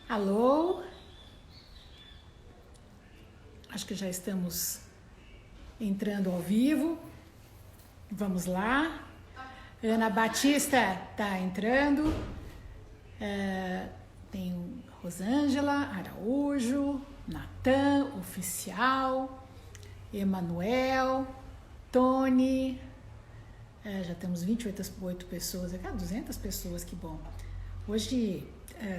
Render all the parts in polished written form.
Alô? Acho que já estamos entrando ao vivo. Vamos lá. Ana Batista está entrando. Tem Rosângela Araújo, Natan, Oficial, Emanuel, Tony. Já temos 28 pessoas, 200 pessoas, que bom. Hoje,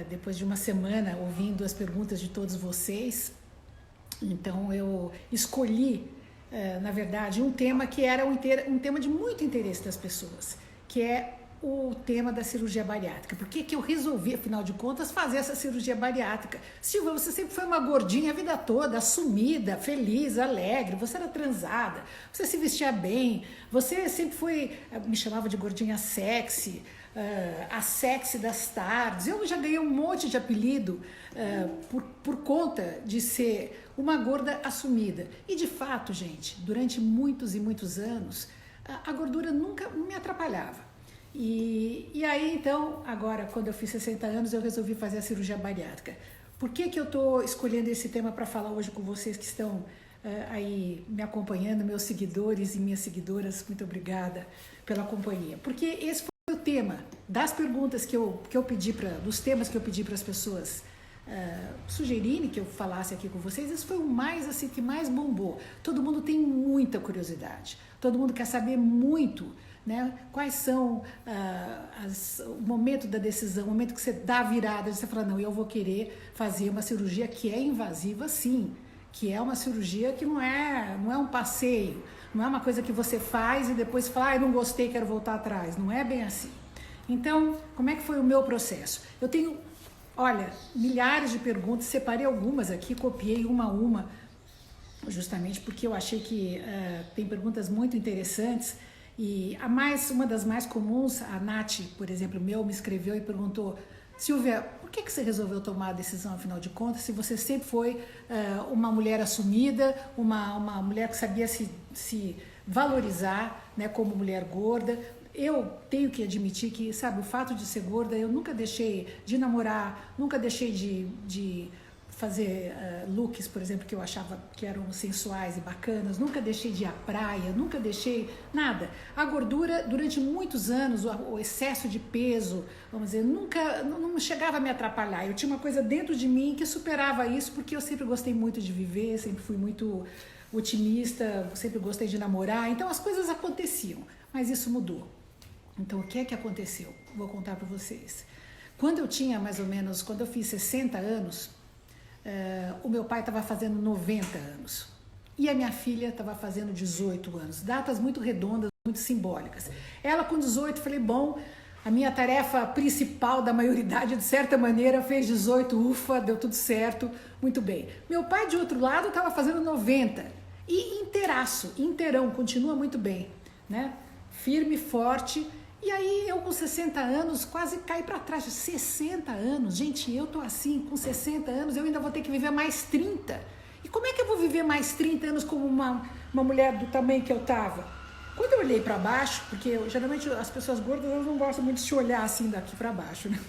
depois de uma semana ouvindo as perguntas de todos vocês, então eu escolhi, na verdade, um tema que era um tema de muito interesse das pessoas, que é o tema da cirurgia bariátrica. Por que eu resolvi, afinal de contas, fazer essa cirurgia bariátrica? Silvia, você sempre foi uma gordinha a vida toda, assumida, feliz, alegre, você era transada, você se vestia bem, você sempre foi, me chamava de gordinha sexy, a sexy das tardes. Eu já ganhei um monte de apelido por conta de ser uma gorda assumida. E de fato, gente, durante muitos e muitos anos, a gordura nunca me atrapalhava. E aí, então, agora, quando eu fiz 60 anos, eu resolvi fazer a cirurgia bariátrica. Por que eu estou escolhendo esse tema para falar hoje com vocês que estão aí me acompanhando, meus seguidores e minhas seguidoras? Muito obrigada pela companhia. Porque esse foi o tema das perguntas que eu pedi dos temas que eu pedi para as pessoas sugerirem que eu falasse aqui com vocês. Esse foi o mais, assim, que mais bombou. Todo mundo tem muita curiosidade, todo mundo quer saber muito, né? Quais são o momento da decisão, o momento que você dá a virada, você fala, não, eu vou querer fazer uma cirurgia que é invasiva, sim, que é uma cirurgia que não é um passeio, não é uma coisa que você faz e depois fala, não gostei, quero voltar atrás. Não é bem assim. Então, como é que foi o meu processo? Eu tenho, olha, milhares de perguntas, separei algumas aqui, copiei uma a uma, justamente porque eu achei que tem perguntas muito interessantes. E uma das mais comuns, a Nath, por exemplo, me escreveu e perguntou, Silvia, por que você resolveu tomar a decisão, afinal de contas, se você sempre foi uma mulher assumida, uma mulher que sabia se valorizar, né, como mulher gorda? Eu tenho que admitir que, sabe, o fato de ser gorda, eu nunca deixei de namorar, nunca deixei de fazer looks, por exemplo, que eu achava que eram sensuais e bacanas, nunca deixei de ir à praia, nunca deixei nada. A gordura, durante muitos anos, o excesso de peso, vamos dizer, nunca não chegava a me atrapalhar. Eu tinha uma coisa dentro de mim que superava isso, porque eu sempre gostei muito de viver, sempre fui muito otimista, sempre gostei de namorar, então as coisas aconteciam, mas isso mudou. Então, o que é que aconteceu? Vou contar para vocês. Quando eu tinha mais ou menos, quando eu fiz 60 anos, o meu pai estava fazendo 90 anos e a minha filha estava fazendo 18 anos. Datas muito redondas, muito simbólicas. Ela com 18, falei, bom, a minha tarefa principal da maioridade, de certa maneira, fez 18, ufa, deu tudo certo, muito bem. Meu pai, de outro lado, estava fazendo 90 e inteirão, continua muito bem, né? Firme, forte. E aí eu com 60 anos quase caí para trás. 60 anos, gente, eu tô assim, com 60 anos eu ainda vou ter que viver mais 30. E como é que eu vou viver mais 30 anos como uma mulher do tamanho que eu tava? Quando eu olhei para baixo, porque geralmente as pessoas gordas elas não gostam muito de se olhar assim daqui para baixo, né?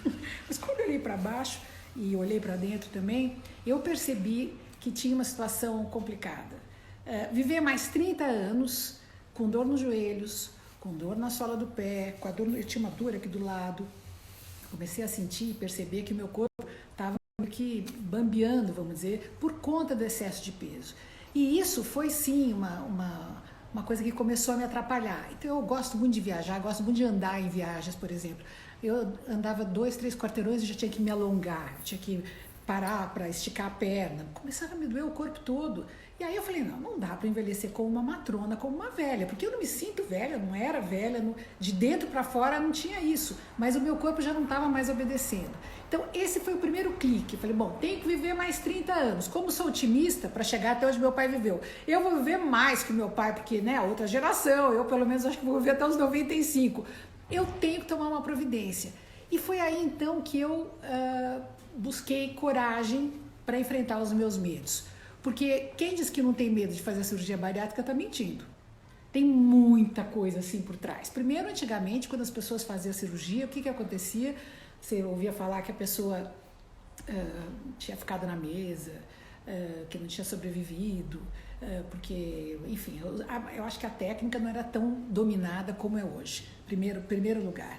Mas quando eu olhei para baixo e olhei para dentro também, eu percebi que tinha uma situação complicada. Viver mais 30 anos com dor nos joelhos, com dor na sola do pé, com a dor, eu tinha uma dor aqui do lado. Comecei a sentir e perceber que o meu corpo estava que bambeando, vamos dizer, por conta do excesso de peso. E isso foi sim uma coisa que começou a me atrapalhar. Então eu gosto muito de viajar, gosto muito de andar em viagens, por exemplo. Eu andava 2, 3 quarteirões e já tinha que me alongar, tinha que parar para esticar a perna. Começava a me doer o corpo todo. E aí eu falei, não dá para envelhecer como uma matrona, como uma velha, porque eu não me sinto velha, não era velha, de dentro para fora não tinha isso, mas o meu corpo já não estava mais obedecendo. Então esse foi o primeiro clique, falei, bom, tenho que viver mais 30 anos, como sou otimista para chegar até onde meu pai viveu, eu vou viver mais que meu pai, porque, né, outra geração, eu pelo menos acho que vou viver até os 95, eu tenho que tomar uma providência. E foi aí então que eu busquei coragem para enfrentar os meus medos. Porque quem diz que não tem medo de fazer a cirurgia bariátrica está mentindo. Tem muita coisa assim por trás. Primeiro, antigamente, quando as pessoas faziam a cirurgia, o que acontecia? Você ouvia falar que a pessoa tinha ficado na mesa, que não tinha sobrevivido, porque, enfim, eu acho que a técnica não era tão dominada como é hoje, primeiro lugar.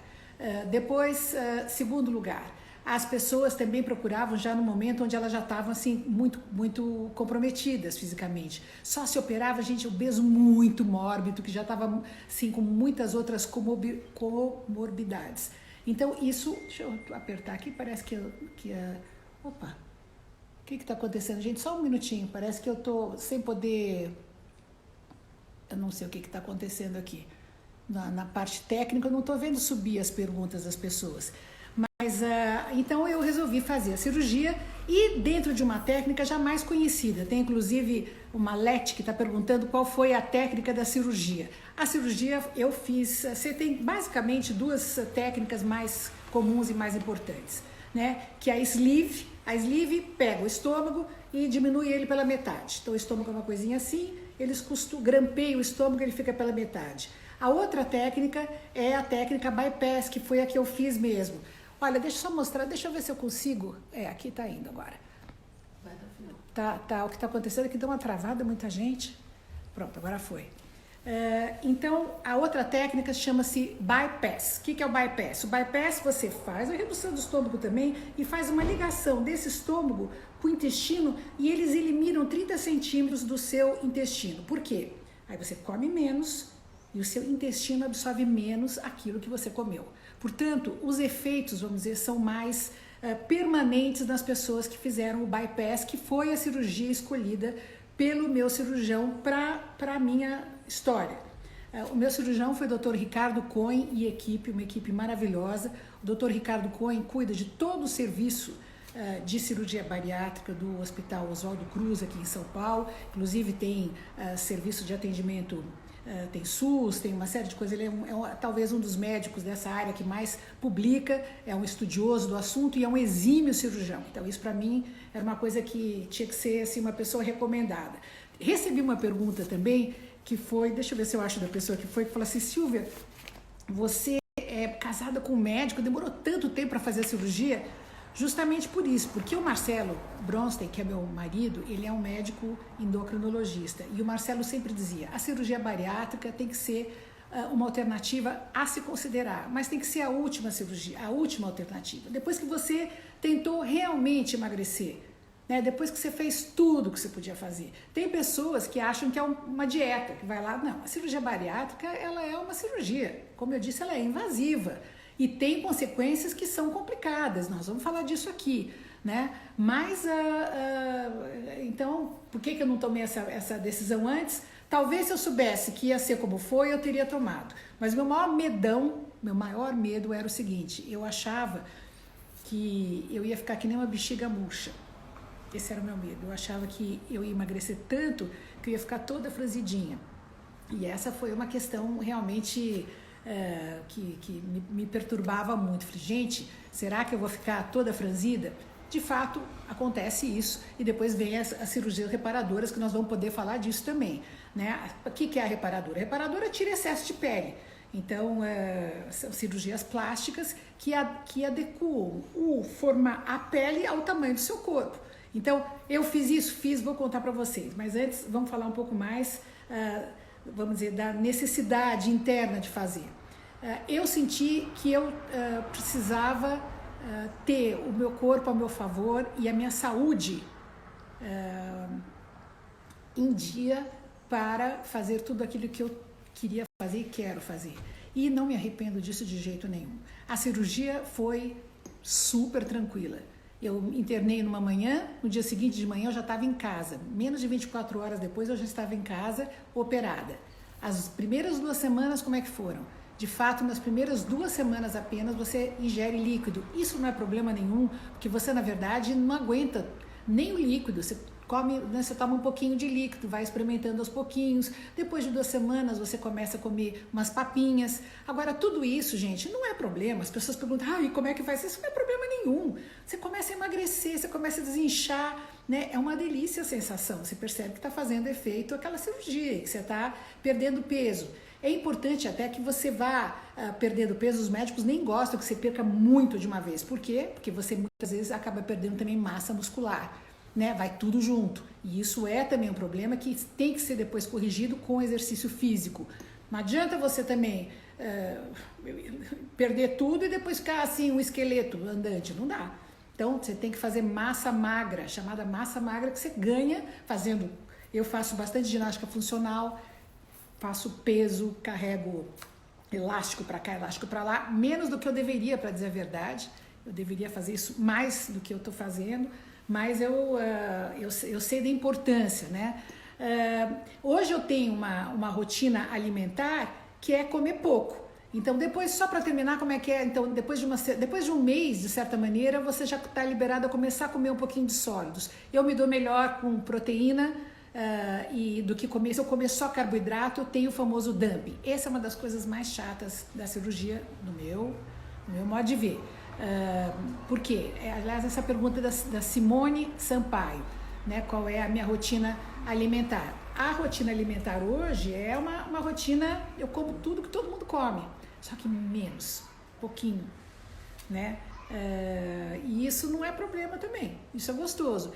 Depois, segundo lugar, as pessoas também procuravam já no momento onde elas já estavam assim, muito comprometidas fisicamente. Só se operava gente obeso muito mórbido, que já estava assim, com muitas outras comorbidades. Então isso, deixa eu apertar aqui, parece que opa, o que está acontecendo? Gente, só um minutinho, parece que eu estou sem poder, eu não sei o que está acontecendo aqui. Na parte técnica eu não estou vendo subir as perguntas das pessoas. Mas, então eu resolvi fazer a cirurgia e dentro de uma técnica já mais conhecida. Tem inclusive uma Leti que está perguntando qual foi a técnica da cirurgia. A cirurgia eu fiz, você tem basicamente duas técnicas mais comuns e mais importantes, né? Que é a sleeve. A sleeve pega o estômago e diminui ele pela metade. Então o estômago é uma coisinha assim, eles grampeiam o estômago e ele fica pela metade. A outra técnica é a técnica bypass, que foi a que eu fiz mesmo. Olha, deixa eu só mostrar, deixa eu ver se eu consigo. Aqui tá indo agora. O que tá acontecendo aqui deu uma travada, muita gente. Pronto, agora foi. Então, a outra técnica chama-se bypass. O que é o bypass? O bypass você faz a redução do estômago também e faz uma ligação desse estômago com o intestino e eles eliminam 30 centímetros do seu intestino. Por quê? Aí você come menos e o seu intestino absorve menos aquilo que você comeu. Portanto, os efeitos, vamos dizer, são mais permanentes nas pessoas que fizeram o bypass, que foi a cirurgia escolhida pelo meu cirurgião para a minha história. O meu cirurgião foi o Dr. Ricardo Cohen e equipe, uma equipe maravilhosa. O Dr. Ricardo Cohen cuida de todo o serviço de cirurgia bariátrica do Hospital Oswaldo Cruz, aqui em São Paulo. Inclusive tem serviço de atendimento, tem SUS, tem uma série de coisas. Ele talvez um dos médicos dessa área que mais publica, é um estudioso do assunto e é um exímio cirurgião. Então isso para mim era uma coisa que tinha que ser assim, uma pessoa recomendada. Recebi uma pergunta também que foi, deixa eu ver se eu acho da pessoa que foi, que falou assim: Silvia, você é casada com um médico, demorou tanto tempo para fazer a cirurgia? Justamente por isso, porque o Marcelo Bronstein, que é meu marido, ele é um médico endocrinologista, e o Marcelo sempre dizia, a cirurgia bariátrica tem que ser uma alternativa a se considerar, mas tem que ser a última cirurgia, a última alternativa. Depois que você tentou realmente emagrecer, né, depois que você fez tudo que você podia fazer. Tem pessoas que acham que é uma dieta, que vai lá, não, a cirurgia bariátrica, ela é uma cirurgia, como eu disse, ela é invasiva, e tem consequências que são complicadas, nós vamos falar disso aqui, né? Mas, então, por que eu não tomei essa decisão antes? Talvez se eu soubesse que ia ser como foi, eu teria tomado. Mas meu maior medo era o seguinte, eu achava que eu ia ficar que nem uma bexiga murcha. Esse era o meu medo, eu achava que eu ia emagrecer tanto que eu ia ficar toda franzidinha. E essa foi uma questão realmente... que me perturbava muito. Falei, gente, será que eu vou ficar toda franzida? De fato, acontece isso e depois vem as cirurgias reparadoras, que nós vamos poder falar disso também, né? O que é a reparadora? A reparadora tira excesso de pele. Então, são cirurgias plásticas que adequam a pele ao tamanho do seu corpo. Então, eu vou contar para vocês, mas antes vamos falar um pouco mais... vamos dizer, da necessidade interna de fazer. Eu senti que eu precisava ter o meu corpo a meu favor e a minha saúde em dia para fazer tudo aquilo que eu queria fazer e quero fazer. E não me arrependo disso de jeito nenhum. A cirurgia foi super tranquila. Eu internei numa manhã, no dia seguinte de manhã eu já estava em casa. Menos de 24 horas depois eu já estava em casa, operada. As primeiras 2 semanas, como é que foram? De fato, nas primeiras 2 semanas apenas você ingere líquido. Isso não é problema nenhum, porque você, na verdade, não aguenta nem o líquido. Você come, né, você toma um pouquinho de líquido, vai experimentando aos pouquinhos. Depois de 2 semanas você começa a comer umas papinhas. Agora, tudo isso, gente, não é problema. As pessoas perguntam, e como é que faz? Isso não é problema nenhum. Você começa a emagrecer, você começa a desinchar, né? É uma delícia a sensação. Você percebe que está fazendo efeito aquela cirurgia, que você está perdendo peso. É importante até que você vá perdendo peso, os médicos nem gostam que você perca muito de uma vez. Por quê? Porque você muitas vezes acaba perdendo também massa muscular, né? Vai tudo junto. E isso é também um problema que tem que ser depois corrigido com exercício físico. Não adianta você também perder tudo e depois ficar assim, um esqueleto andante. Não dá. Então, você tem que fazer massa magra, chamada massa magra, que você ganha fazendo. Eu faço bastante ginástica funcional, faço peso, carrego elástico para cá, elástico para lá, menos do que eu deveria, para dizer a verdade. Eu deveria fazer isso mais do que eu estou fazendo, mas eu sei da importância, né? Hoje eu tenho uma rotina alimentar que é comer pouco. Então, depois, só para terminar, como é que é? Então, depois de um mês, de certa maneira, você já está liberado a começar a comer um pouquinho de sólidos. Eu me dou melhor com proteína e do que comer. Se eu comer só carboidrato, eu tenho o famoso dumping. Essa é uma das coisas mais chatas da cirurgia, no meu modo de ver. Por quê? Aliás, essa pergunta é da Simone Sampaio, né? Qual é a minha rotina alimentar? A rotina alimentar hoje é uma rotina, eu como tudo que todo mundo come, só que menos, pouquinho, né? E isso não é problema também, isso é gostoso.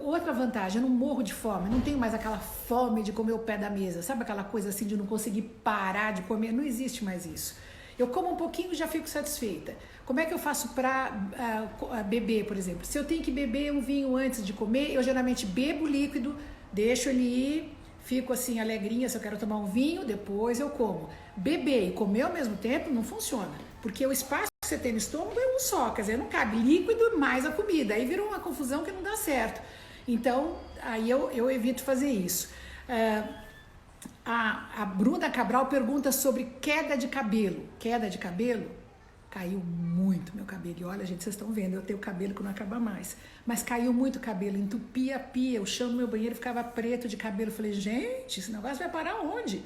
Outra vantagem, eu não morro de fome, não tenho mais aquela fome de comer o pé da mesa, sabe aquela coisa assim de não conseguir parar de comer? Não existe mais isso. Eu como um pouquinho e já fico satisfeita. Como é que eu faço para beber, por exemplo? Se eu tenho que beber um vinho antes de comer, eu geralmente bebo líquido, deixo ele ir, fico assim alegrinha, se eu quero tomar um vinho, depois eu como. Beber e comer ao mesmo tempo não funciona, porque o espaço que você tem no estômago é um só, quer dizer, não cabe líquido mais a comida, aí virou uma confusão que não dá certo. Então, aí eu evito fazer isso. A Bruna Cabral pergunta sobre queda de cabelo. Queda de cabelo? Caiu muito meu cabelo. E olha, gente, vocês estão vendo, eu tenho cabelo que não acaba mais. Mas caiu muito cabelo, entupia a pia, o chão do meu banheiro ficava preto de cabelo. Eu falei, gente, esse negócio vai parar onde?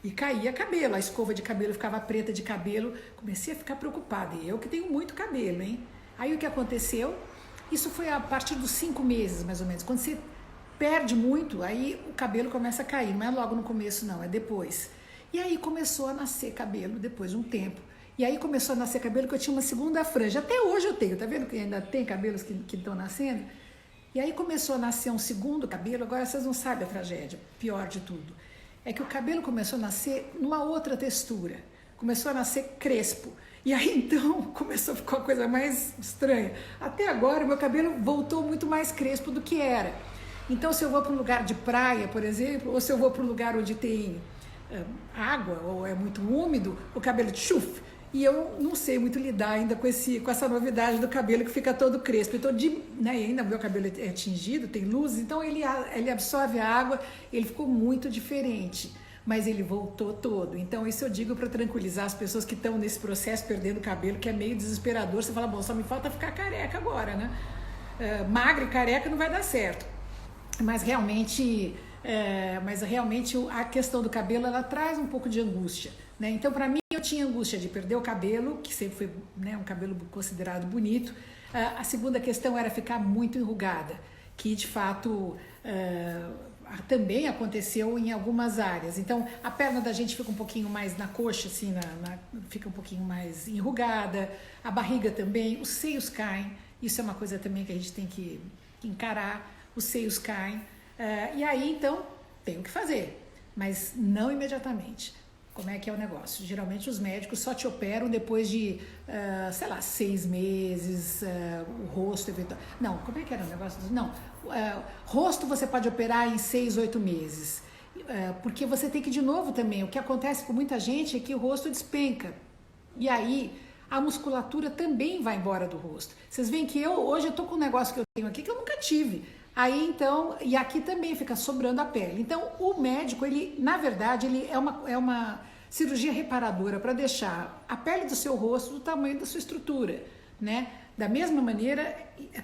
E caía cabelo, a escova de cabelo ficava preta de cabelo. Comecei a ficar preocupada. E eu que tenho muito cabelo, hein? Aí o que aconteceu? Isso foi a partir dos 5 meses, mais ou menos. Quando você perde muito, aí o cabelo começa a cair. Não é logo no começo, não, é depois. E aí começou a nascer cabelo depois de um tempo. E aí começou a nascer cabelo que eu tinha uma segunda franja. Até hoje eu tenho, tá vendo que ainda tem cabelos que estão nascendo? E aí começou a nascer um segundo cabelo, agora vocês não sabem a tragédia, pior de tudo. É que o cabelo começou a nascer numa outra textura. Começou a nascer crespo. E aí então começou a ficar uma coisa mais estranha. Até agora o meu cabelo voltou muito mais crespo do que era. Então se eu vou para um lugar de praia, por exemplo, ou se eu vou para um lugar onde tem água ou é muito úmido, o cabelo tchuf. E eu não sei muito lidar ainda com essa novidade do cabelo que fica todo crespo. Então, né, ainda meu cabelo é tingido, tem luz, então ele absorve a água, ele ficou muito diferente, mas ele voltou todo. Então, isso eu digo para tranquilizar as pessoas que estão nesse processo, perdendo o cabelo, que é meio desesperador. Você fala, bom, só me falta ficar careca agora, né? Magra e careca não vai dar certo. Mas realmente a questão do cabelo, ela traz um pouco de angústia, né? Então, para mim, eu tinha angústia de perder o cabelo, que sempre foi, né, um cabelo considerado bonito. A segunda questão era ficar muito enrugada, que de fato também aconteceu em algumas áreas. Então, a perna da gente fica um pouquinho mais na coxa, assim, fica um pouquinho mais enrugada, a barriga também, os seios caem. Isso é uma coisa também que a gente tem que encarar, os seios caem. E aí, então, tem o que fazer, mas não imediatamente. Como é que é o negócio? Geralmente os médicos só te operam depois de, 6 meses, o rosto eventual. Não, como é que era o negócio? Não, rosto você pode operar em 6, 8 meses. Porque você tem que, de novo também, o que acontece com muita gente é que o rosto despenca. E aí, a musculatura também vai embora do rosto. Vocês veem que hoje eu tô com um negócio que eu tenho aqui que eu nunca tive. Aí, então, e aqui também fica sobrando a pele. Então, o médico, ele, na verdade, ele é uma cirurgia reparadora para deixar a pele do seu rosto do tamanho da sua estrutura, né? Da mesma maneira,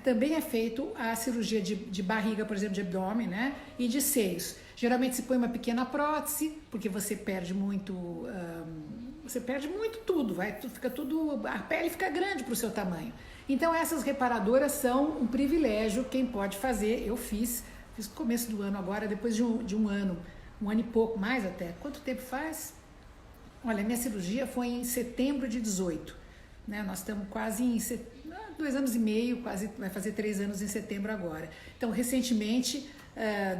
também é feito a cirurgia de barriga, por exemplo, de abdômen, né? E de seios. Geralmente se põe uma pequena prótese, porque você perde muito tudo, fica tudo, a pele fica grande para o seu tamanho. Então essas reparadoras são um privilégio, quem pode fazer, eu fiz no começo do ano agora, depois de um ano e pouco, mais até. Quanto tempo faz? Olha, minha cirurgia foi em setembro de 18, né? Nós estamos quase em 2 anos e meio, quase vai fazer 3 anos em setembro agora. Então, recentemente,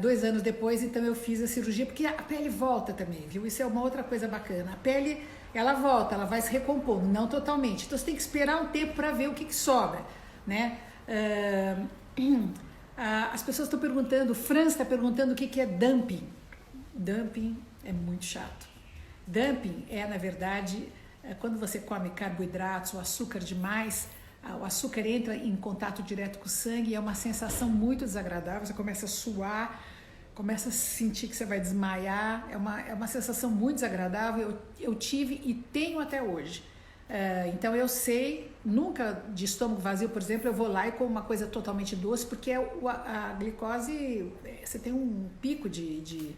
2 anos depois, então eu fiz a cirurgia, porque a pele volta também, viu? Isso é uma outra coisa bacana. A pele, ela volta, ela vai se recompor, não totalmente. Então, você tem que esperar um tempo para ver o que sobra, né? As pessoas estão perguntando, o Franz está perguntando o que é dumping. Dumping é muito chato. Dumping é, na verdade, quando você come carboidratos ou açúcar demais, o açúcar entra em contato direto com o sangue e é uma sensação muito desagradável. Você começa a suar, começa a sentir que você vai desmaiar. É uma sensação muito desagradável. Eu tive e tenho até hoje. Então eu sei, nunca de estômago vazio, por exemplo, eu vou lá e como uma coisa totalmente doce, porque a glicose, você tem um pico de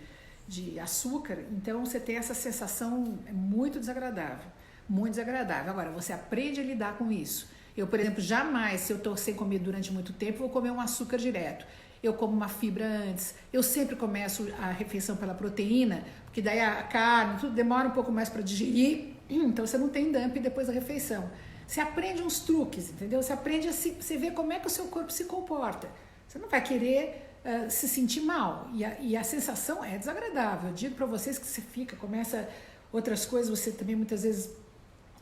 açúcar, então você tem essa sensação muito desagradável, muito desagradável. Agora, você aprende a lidar com isso. Eu, por exemplo, jamais, se eu estou sem comer durante muito tempo, vou comer um açúcar direto. Eu como uma fibra antes. Eu sempre começo a refeição pela proteína, porque daí a carne, tudo demora um pouco mais para digerir, então você não tem dumping depois da refeição. Você aprende uns truques, entendeu? Você aprende você vê como é que o seu corpo se comporta. Você não vai querer se sentir mal. E a sensação é desagradável. Eu digo para vocês que você começa outras coisas, você também muitas vezes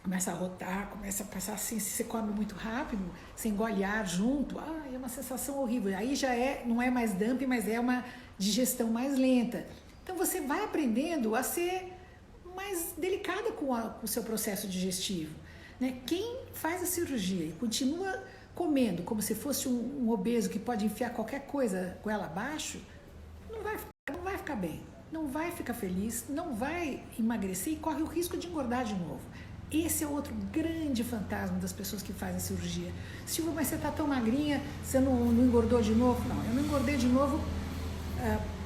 começa a rotar, começa a passar assim, se você come muito rápido, você engole ar junto, é uma sensação horrível. Aí já não é mais dumping, mas é uma digestão mais lenta. Então você vai aprendendo a ser mais delicada com o seu processo digestivo, né? Quem faz a cirurgia e continua comendo como se fosse um obeso que pode enfiar qualquer coisa com ela abaixo, não vai ficar bem, não vai ficar feliz, não vai emagrecer e corre o risco de engordar de novo. Esse é outro grande fantasma das pessoas que fazem a cirurgia. Silvia, mas você está tão magrinha, você não engordou de novo? Não, eu não engordei de novo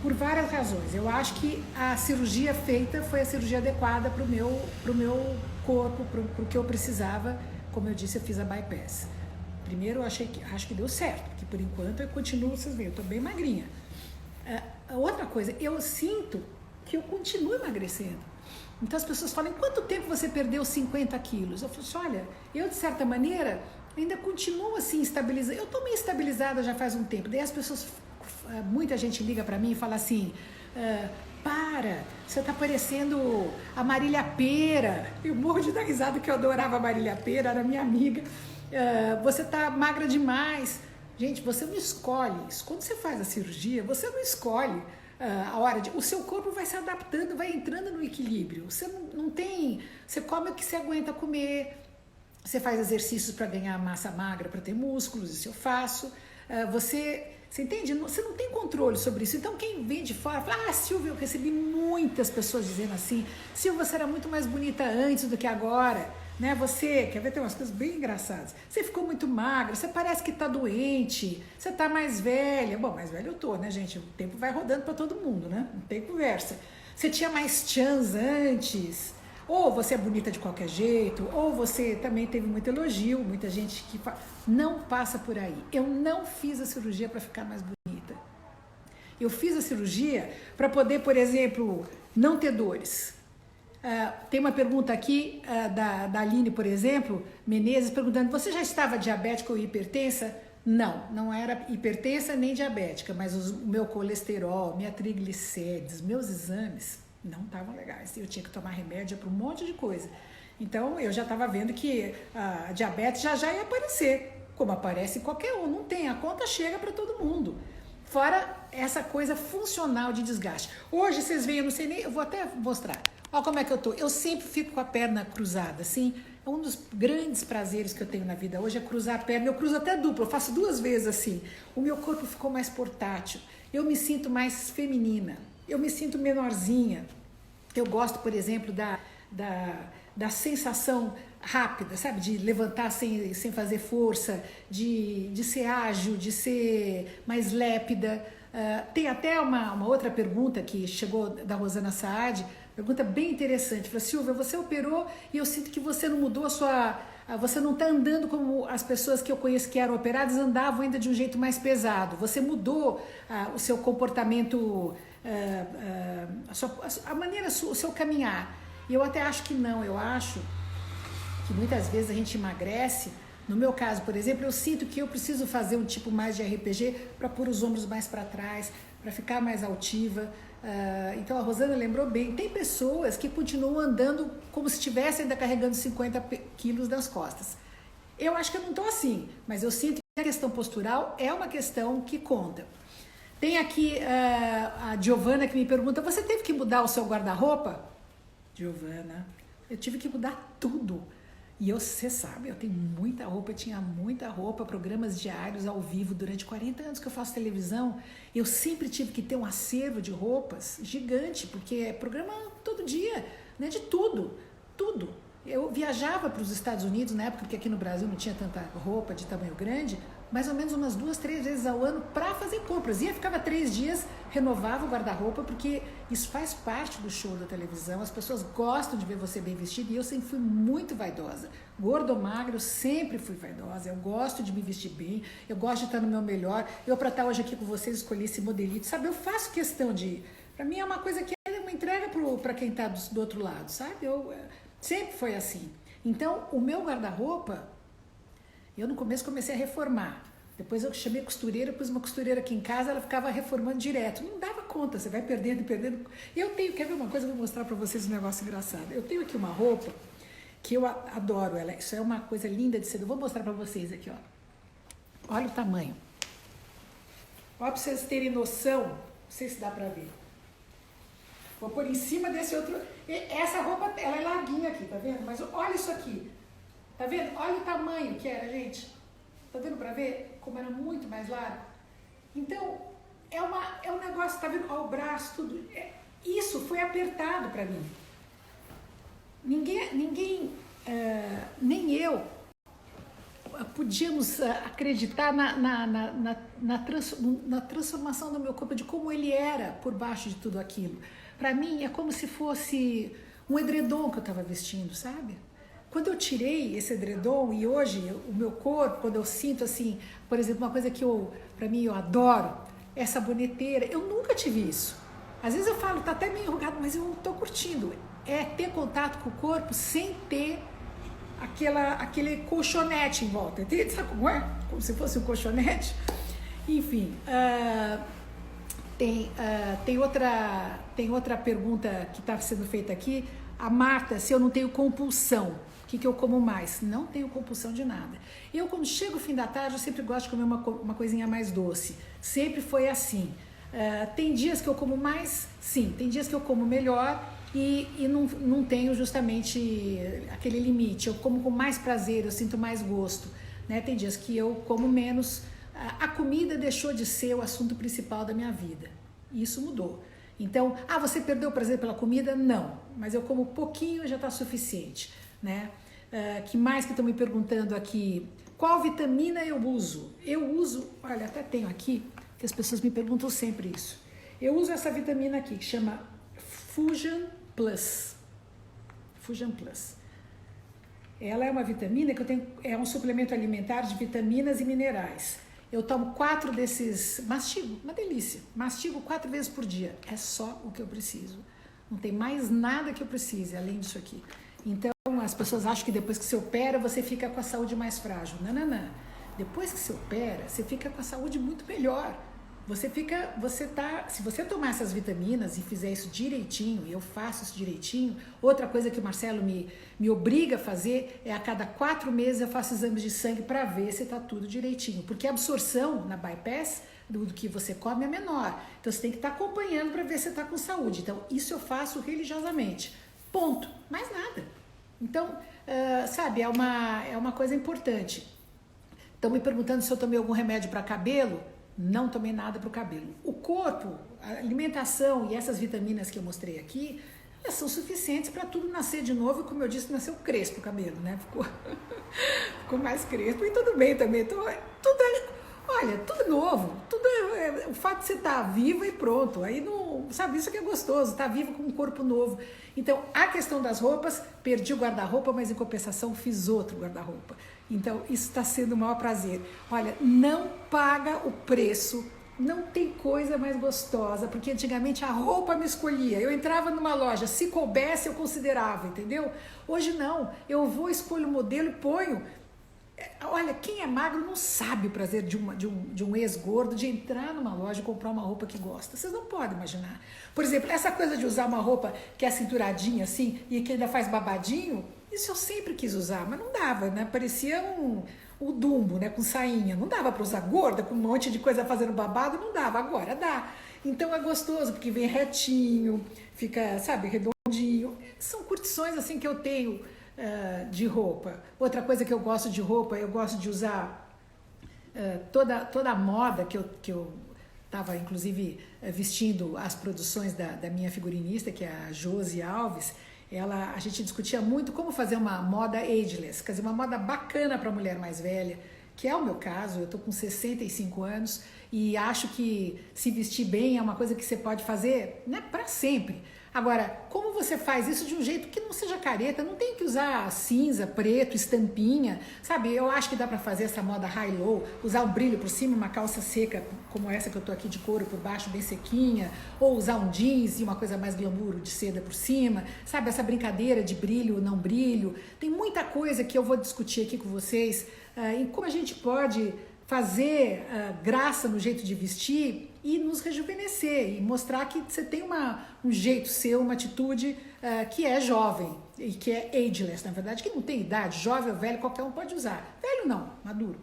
por várias razões. Eu acho que a cirurgia feita foi a cirurgia adequada para o meu corpo, para o que eu precisava. Como eu disse, eu fiz a bypass. Primeiro, eu acho que deu certo, porque por enquanto eu continuo, vocês veem, eu estou bem magrinha. Outra coisa, eu sinto que eu continuo emagrecendo. Então as pessoas falam, em quanto tempo você perdeu 50 quilos? Eu falo assim, olha, eu de certa maneira ainda continuo assim estabilizada. Eu estou meio estabilizada já faz um tempo. Daí as pessoas, muita gente liga para mim e fala assim, você está parecendo a Marília Pêra. Eu morro de dar risada que eu adorava a Marília Pêra, era minha amiga. Você está magra demais. Gente, você não escolhe isso. Quando você faz a cirurgia, você não escolhe a hora o seu corpo vai se adaptando, vai entrando no equilíbrio. Você não tem, você come o que você aguenta comer, você faz exercícios para ganhar massa magra, para ter músculos, isso eu faço. Você entende? Você não tem controle sobre isso. Então quem vem de fora fala, Silvia, eu recebi muitas pessoas dizendo assim, Silvia, você era muito mais bonita antes do que agora. Né? Você, quer ver, tem umas coisas bem engraçadas. Você ficou muito magra, você parece que tá doente, você tá mais velha. Bom, mais velha eu tô, né, gente? O tempo vai rodando para todo mundo, né? Não tem conversa. Você tinha mais chance antes, ou você é bonita de qualquer jeito, ou você também teve muito elogio, muita gente que não passa por aí. Eu não fiz a cirurgia para ficar mais bonita. Eu fiz a cirurgia para poder, por exemplo, não ter dores. Tem uma pergunta aqui da Aline, por exemplo, Menezes, perguntando, você já estava diabética ou hipertensa? Não era hipertensa nem diabética, mas o meu colesterol, minha triglicérides, meus exames não estavam legais. Eu tinha que tomar remédio para um monte de coisa. Então, eu já estava vendo que a diabetes já ia aparecer, como aparece em qualquer um. Não tem, a conta chega para todo mundo. Fora essa coisa funcional de desgaste. Hoje, vocês veem, eu não sei nem, eu vou até mostrar. Olha como é que eu tô. Eu sempre fico com a perna cruzada, assim. É um dos grandes prazeres que eu tenho na vida hoje é cruzar a perna. Eu cruzo até duplo, eu faço 2 vezes assim. O meu corpo ficou mais portátil. Eu me sinto mais feminina. Eu me sinto menorzinha. Eu gosto, por exemplo, da sensação rápida, sabe? De levantar sem fazer força, de ser ágil, de ser mais lépida. Tem até uma outra pergunta que chegou da Rosana Saad, pergunta bem interessante. Fala, Silvia, você operou e eu sinto que você não mudou você não está andando como as pessoas que eu conheço que eram operadas andavam ainda de um jeito mais pesado. Você mudou o seu comportamento, a maneira, o seu caminhar. E eu até acho que não, eu acho que muitas vezes a gente emagrece. No meu caso, por exemplo, eu sinto que eu preciso fazer um tipo mais de RPG para pôr os ombros mais para trás, para ficar mais altiva. Então a Rosana lembrou bem, tem pessoas que continuam andando como se estivessem ainda carregando 50 quilos nas costas. Eu acho que eu não estou assim, mas eu sinto que a questão postural é uma questão que conta. Tem aqui a Giovana que me pergunta, você teve que mudar o seu guarda-roupa? Giovana, eu tive que mudar tudo. E você sabe, eu tenho muita roupa, eu tinha muita roupa, programas diários ao vivo durante 40 anos que eu faço televisão. Eu sempre tive que ter um acervo de roupas gigante, porque é programa todo dia, né? De tudo, tudo. Eu viajava para os Estados Unidos na época, porque aqui no Brasil não tinha tanta roupa de tamanho grande, mais ou menos umas 2, 3 vezes ao ano para fazer compras. Ia, ficava 3 dias, renovava o guarda-roupa, porque isso faz parte do show da televisão. As pessoas gostam de ver você bem vestido e eu sempre fui muito vaidosa. Gordo ou magro, sempre fui vaidosa. Eu gosto de me vestir bem, eu gosto de estar no meu melhor. Eu, para estar hoje aqui com vocês, escolhi esse modelito. Sabe, eu faço questão de... Para mim é uma coisa que é uma entrega para quem está do outro lado, sabe? Sempre foi assim. Então, o meu guarda-roupa... Eu no começo comecei a reformar, depois eu chamei costureira, pus uma costureira aqui em casa, ela ficava reformando direto, não dava conta, você vai perdendo. Eu tenho, quer ver uma coisa, eu vou mostrar para vocês um negócio engraçado. Eu tenho aqui uma roupa que eu adoro, isso é uma coisa linda de ser, eu vou mostrar para vocês aqui, ó. Olha o tamanho. Olha para vocês terem noção, não sei se dá para ver. Vou pôr em cima desse outro, essa roupa, ela é larguinha aqui, tá vendo? Mas olha isso aqui. Tá vendo? Olha o tamanho que era, gente. Tá dando pra ver como era muito mais largo? Então, é um negócio, tá vendo? Olha o braço, tudo. Isso foi apertado pra mim. Nem eu podíamos acreditar na transformação do meu corpo, de como ele era por baixo de tudo aquilo. Pra mim, é como se fosse um edredom que eu tava vestindo, sabe? Quando eu tirei esse edredom e hoje o meu corpo, quando eu sinto assim, por exemplo, uma coisa que pra mim eu adoro, é saboneteira, eu nunca tive isso. Às vezes eu falo, tá até meio enrugado, mas eu tô curtindo. É ter contato com o corpo sem ter aquele colchonete em volta. Sabe como é? Como se fosse um colchonete. Enfim, tem outra pergunta que está sendo feita aqui. A Marta, se eu não tenho compulsão, o que eu como mais? Não tenho compulsão de nada. Eu, quando chego o fim da tarde, eu sempre gosto de comer uma coisinha mais doce. Sempre foi assim. Tem dias que eu como mais? Sim. Tem dias que eu como melhor e não tenho justamente aquele limite. Eu como com mais prazer, eu sinto mais gosto. Né? Tem dias que eu como menos. A comida deixou de ser o assunto principal da minha vida. Isso mudou. Então, você perdeu o prazer pela comida? Não, mas eu como pouquinho e já está suficiente, né? Que mais que estão me perguntando aqui? Qual vitamina eu uso? Eu uso, olha, até tenho aqui, que as pessoas me perguntam sempre isso. Eu uso essa vitamina aqui, que chama Fusion Plus. Fusion Plus. Ela é uma vitamina que é um suplemento alimentar de vitaminas e minerais. Eu tomo 4 desses, mastigo, uma delícia, mastigo 4 vezes por dia, é só o que eu preciso, não tem mais nada que eu precise além disso aqui. Então as pessoas acham que depois que você opera você fica com a saúde mais frágil, não, depois que você opera você fica com a saúde muito melhor, se você tomar essas vitaminas e fizer isso direitinho, e eu faço isso direitinho. Outra coisa que o Marcelo me obriga a fazer é a cada 4 meses eu faço exames de sangue para ver se está tudo direitinho, porque a absorção na bypass do que você come é menor, então você tem que estar acompanhando para ver se está com saúde. Então isso eu faço religiosamente, ponto, mais nada. Então, sabe, é uma coisa importante. Estão me perguntando se eu tomei algum remédio para cabelo. Não tomei nada para o cabelo. O corpo, a alimentação e essas vitaminas que eu mostrei aqui, elas são suficientes para tudo nascer de novo. E como eu disse, nasceu crespo o cabelo, né? Ficou mais crespo e tudo bem também. Então, tudo novo. O fato de você estar viva e pronto. Aí não, sabe, isso que é gostoso, estar vivo com um corpo novo. Então, a questão das roupas, perdi o guarda-roupa, mas em compensação fiz outro guarda-roupa. Então, isso está sendo o maior prazer. Olha, não paga o preço Não tem coisa mais gostosa, porque antigamente a roupa me escolhia. Eu entrava numa loja, se coubesse eu considerava, entendeu? Hoje não, eu vou, escolho o modelo e ponho. Olha, quem é magro não sabe o prazer de um ex-gordo de entrar numa loja e comprar uma roupa que gosta. Vocês não podem imaginar. Por exemplo, essa coisa de usar uma roupa que é cinturadinha assim e que ainda faz babadinho, isso eu sempre quis usar, mas não dava, né? Parecia o Dumbo, né? Com sainha. Não dava para usar gorda, com um monte de coisa fazendo babado, não dava. Agora dá. Então é gostoso, porque vem retinho, fica, sabe, redondinho. São curtições assim que eu tenho de roupa. Outra coisa que eu gosto de roupa, eu gosto de usar toda a moda que eu estava, inclusive, vestindo as produções da minha figurinista, que é a Josi Alves. A gente discutia muito como fazer uma moda ageless, quer dizer, uma moda bacana para mulher mais velha, que é o meu caso. Eu estou com 65 anos e acho que se vestir bem é uma coisa que você pode fazer, né, para sempre. Agora, como você faz isso de um jeito que não seja careta, não tem que usar cinza, preto, estampinha, sabe? Eu acho que dá pra fazer essa moda high-low, usar um brilho por cima, uma calça seca, como essa que eu tô aqui de couro por baixo, bem sequinha, ou usar um jeans e uma coisa mais glamour de seda por cima, sabe? Essa brincadeira de brilho, não brilho. Tem muita coisa que eu vou discutir aqui com vocês, em como a gente pode fazer graça no jeito de vestir e nos rejuvenescer e mostrar que você tem um jeito seu, uma atitude que é jovem e que é ageless, na verdade, que não tem idade, jovem ou velho, qualquer um pode usar. Velho não, maduro.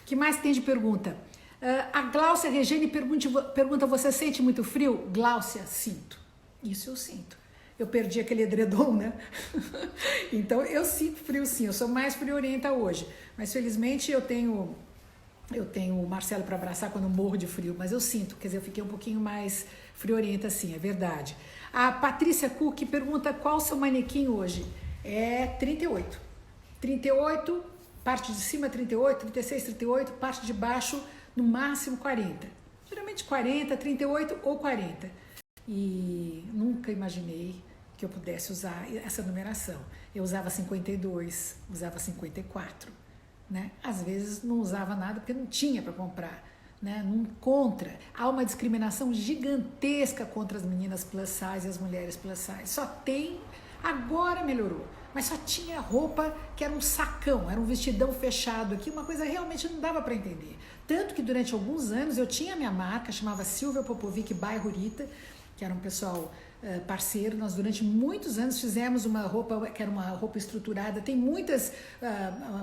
O que mais tem de pergunta? A Gláucia Regine pergunta, você sente muito frio? Gláucia, sinto. Isso eu sinto. Eu perdi aquele edredom, né? Então eu sinto frio sim, eu sou mais friorenta hoje, mas felizmente eu tenho o Marcelo para abraçar quando eu morro de frio, mas eu sinto, quer dizer, eu fiquei um pouquinho mais friorenta, sim, é verdade. A Patrícia Cook pergunta qual o seu manequim hoje. É 38. 38, parte de cima 38, 36, 38, parte de baixo no máximo 40. Geralmente 40, 38 ou 40. E nunca imaginei que eu pudesse usar essa numeração. Eu usava 52, usava 54. Né? Às vezes não usava nada porque não tinha para comprar, né? Não contra. Há uma discriminação gigantesca contra as meninas plus size e as mulheres plus size. Só tem, agora melhorou, mas só tinha roupa que era um sacão, era um vestidão fechado aqui, uma coisa realmente não dava para entender. Tanto que durante alguns anos eu tinha a minha marca, chamava Silvia Popovic Bairro Rita, que era um pessoal parceiro. Nós durante muitos anos fizemos uma roupa que era uma roupa estruturada. Tem muitas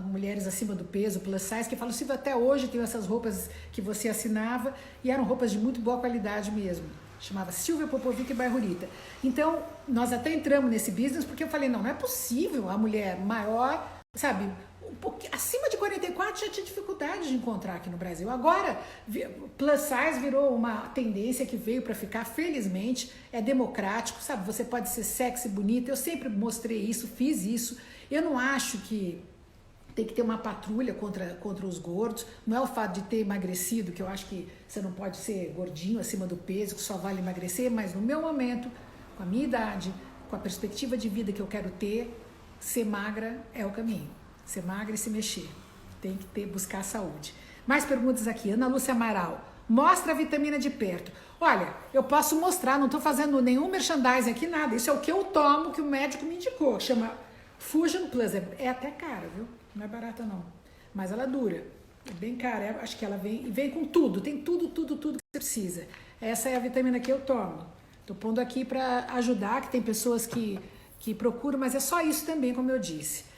mulheres acima do peso, plus size, que falam, Silvia, até hoje tenho essas roupas que você assinava e eram roupas de muito boa qualidade mesmo. Chamava Silvia Popovic Bairro Rita. Então, nós até entramos nesse business porque eu falei, não é possível a mulher maior, sabe, acima de 44 já tinha dificuldade de encontrar aqui no Brasil. Agora, plus size virou uma tendência que veio para ficar, felizmente, é democrático, sabe? Você pode ser sexy, bonita, eu sempre mostrei isso, fiz isso. Eu não acho que tem que ter uma patrulha contra os gordos, não é o fato de ter emagrecido, que eu acho que você não pode ser gordinho, acima do peso, que só vale emagrecer, mas no meu momento, com a minha idade, com a perspectiva de vida que eu quero ter, ser magra é o caminho. Ser magra e se mexer. Tem que buscar a saúde. Mais perguntas aqui. Ana Lúcia Amaral. Mostra a vitamina de perto. Olha, eu posso mostrar, não estou fazendo nenhum merchandising aqui, nada. Isso é o que eu tomo, que o médico me indicou. Chama Fusion Plus. É até cara, viu? Não é barata, não. Mas ela dura. É bem cara. Acho que ela vem com tudo. Tem tudo que você precisa. Essa é a vitamina que eu tomo. Estou pondo aqui para ajudar, que tem pessoas que procuram, mas é só isso também, como eu disse.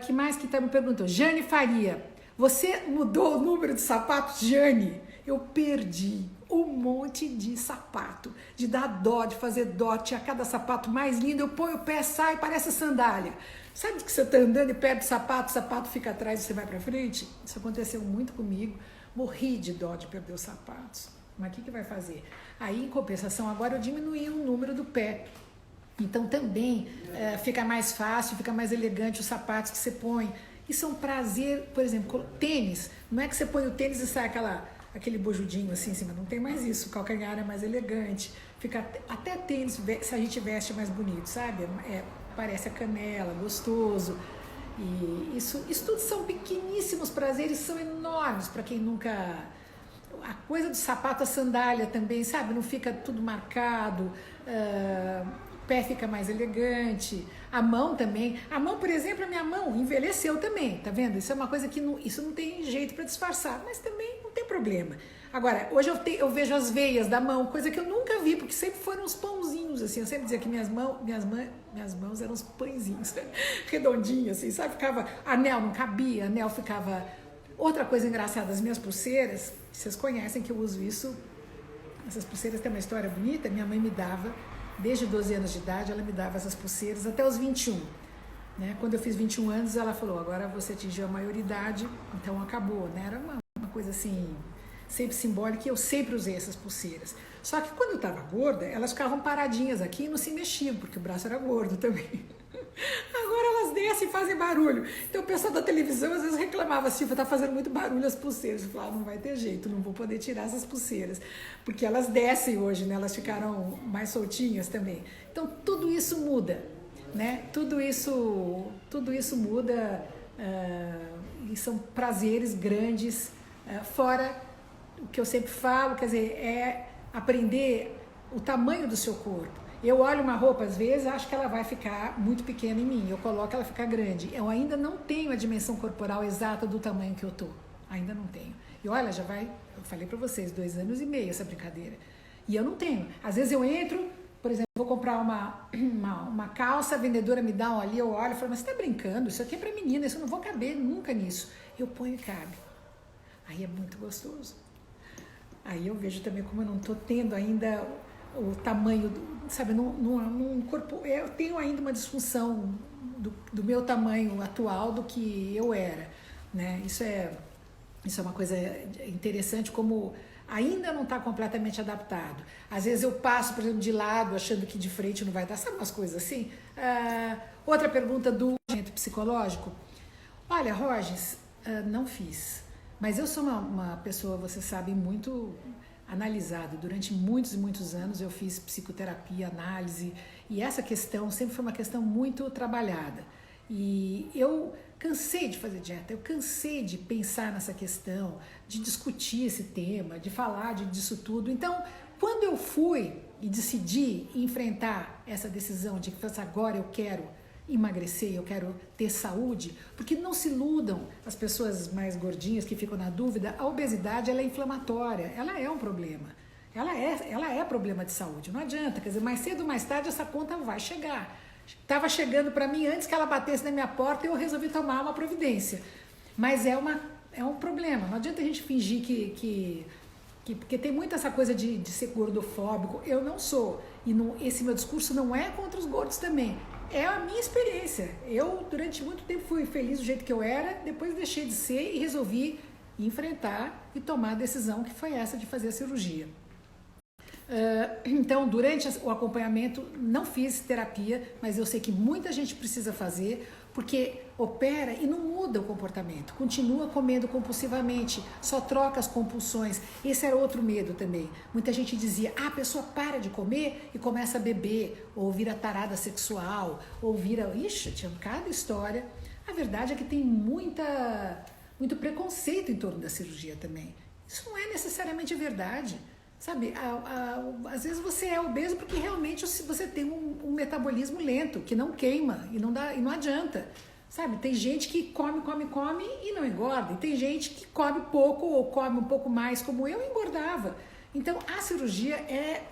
Que mais que está me perguntando? Jane Faria, você mudou o número de sapatos, Jane? Eu perdi um monte de sapato, de dar dó, de fazer dó. Tinha cada sapato mais lindo, eu ponho o pé, sai, parece sandália. Sabe que você está andando e perde o sapato fica atrás e você vai para frente? Isso aconteceu muito comigo, morri de dó de perder os sapatos. Mas o que vai fazer? Aí, em compensação, agora eu diminuí o número do pé. Então também fica mais fácil, fica mais elegante os sapatos que você põe. Isso é um prazer, por exemplo, tênis. Não é que você põe o tênis e sai aquele bojudinho assim em cima. Não tem mais isso, o calcanhar é mais elegante. Fica até tênis, se a gente veste mais bonito, sabe? Parece a canela, gostoso. E isso tudo são pequeníssimos prazeres, são enormes para quem nunca a coisa do sapato, a sandália também, sabe? Não fica tudo marcado, o pé fica mais elegante, a mão também. A mão, por exemplo, a minha mão envelheceu também, tá vendo? Isso é uma coisa que isso não tem jeito para disfarçar, mas também não tem problema. Agora, hoje eu vejo as veias da mão, coisa que eu nunca vi, porque sempre foram uns pãozinhos, assim. Eu sempre dizia que minhas mãos eram uns pãezinhos, redondinhos, assim, sabe? Ficava, anel não cabia, anel ficava... Outra coisa engraçada, as minhas pulseiras, vocês conhecem que eu uso isso, essas pulseiras têm uma história bonita, minha mãe me dava, desde 12 anos de idade, ela me dava essas pulseiras até os 21. Né? Quando eu fiz 21 anos, ela falou, agora você atingiu a maioridade, então acabou, né? Era uma coisa assim... sempre simbólica, e eu sempre usei essas pulseiras. Só que quando eu estava gorda, elas ficavam paradinhas aqui e não se mexiam, porque o braço era gordo também. Agora elas descem e fazem barulho. Então o pessoal da televisão às vezes reclamava, Silvia, tá fazendo muito barulho as pulseiras. Eu falava, não vai ter jeito, não vou poder tirar essas pulseiras. Porque elas descem hoje, né? Elas ficaram mais soltinhas também. Então tudo isso muda, né? Tudo isso muda e são prazeres grandes, fora... O que eu sempre falo, quer dizer, é aprender o tamanho do seu corpo. Eu olho uma roupa, às vezes, acho que ela vai ficar muito pequena em mim. Eu coloco ela ficar grande. Eu ainda não tenho a dimensão corporal exata do tamanho que eu tô. Ainda não tenho. E olha, já vai, eu falei pra vocês, 2 anos e meio essa brincadeira. E eu não tenho. Às vezes eu entro, por exemplo, vou comprar uma calça, a vendedora me dá um ali, eu olho e falo, mas você tá brincando? Isso aqui é pra menina, isso eu não vou caber nunca nisso. Eu ponho e cabe. Aí é muito gostoso. Aí eu vejo também como eu não estou tendo ainda o tamanho, sabe, num corpo, eu tenho ainda uma disfunção do meu tamanho atual do que eu era, né? Isso é uma coisa interessante, como ainda não está completamente adaptado. Às vezes eu passo, por exemplo, de lado, achando que de frente não vai dar, sabe umas coisas assim? Outra pergunta do psicológico. Olha, Rogers, não fiz. Mas eu sou uma pessoa, você sabe, muito analisada. Durante muitos e muitos anos eu fiz psicoterapia, análise, e essa questão sempre foi uma questão muito trabalhada. E eu cansei de fazer dieta, eu cansei de pensar nessa questão, de discutir esse tema, de falar disso tudo. Então, quando eu fui e decidi enfrentar essa decisão de que agora eu quero emagrecer, eu quero ter saúde, porque não se iludam as pessoas mais gordinhas que ficam na dúvida, a obesidade ela é inflamatória, ela é um problema, ela é problema de saúde, não adianta, quer dizer, mais cedo ou mais tarde essa conta vai chegar. Estava chegando para mim antes que ela batesse na minha porta e eu resolvi tomar uma providência, mas é um problema, não adianta a gente fingir porque tem muito essa coisa de ser gordofóbico, eu não sou, e esse meu discurso não é contra os gordos também. É a minha experiência. Eu, durante muito tempo, fui feliz do jeito que eu era, depois deixei de ser e resolvi enfrentar e tomar a decisão que foi essa de fazer a cirurgia. Então, durante o acompanhamento, não fiz terapia, mas eu sei que muita gente precisa fazer, porque opera e não muda o comportamento, continua comendo compulsivamente, só troca as compulsões. Esse era outro medo também. Muita gente dizia, a pessoa para de comer e começa a beber, ou vira tarada sexual, ou vira... Ixi, tinha cada história. A verdade é que tem muito preconceito em torno da cirurgia também. Isso não é necessariamente verdade. Sabe, às vezes você é obeso porque realmente você tem um metabolismo lento, que não queima e não adianta. Sabe, tem gente que come e não engorda. E tem gente que come pouco ou come um pouco mais, como eu, e engordava. Então, a cirurgia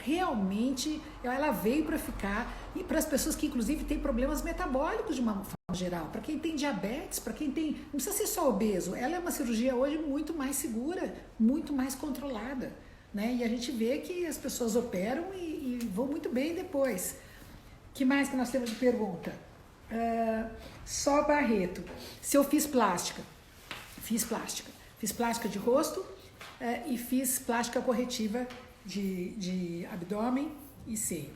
realmente, ela veio para ficar. E para as pessoas que, inclusive, têm problemas metabólicos de uma forma geral. Para quem tem diabetes, para quem tem... Não precisa ser só obeso. Ela é uma cirurgia hoje muito mais segura, muito mais controlada. Né? E a gente vê que as pessoas operam e vão muito bem depois. O que mais que nós temos de pergunta? Só Barreto. Se eu fiz plástica? Fiz plástica. Fiz plástica de rosto e fiz plástica corretiva de abdômen e seio.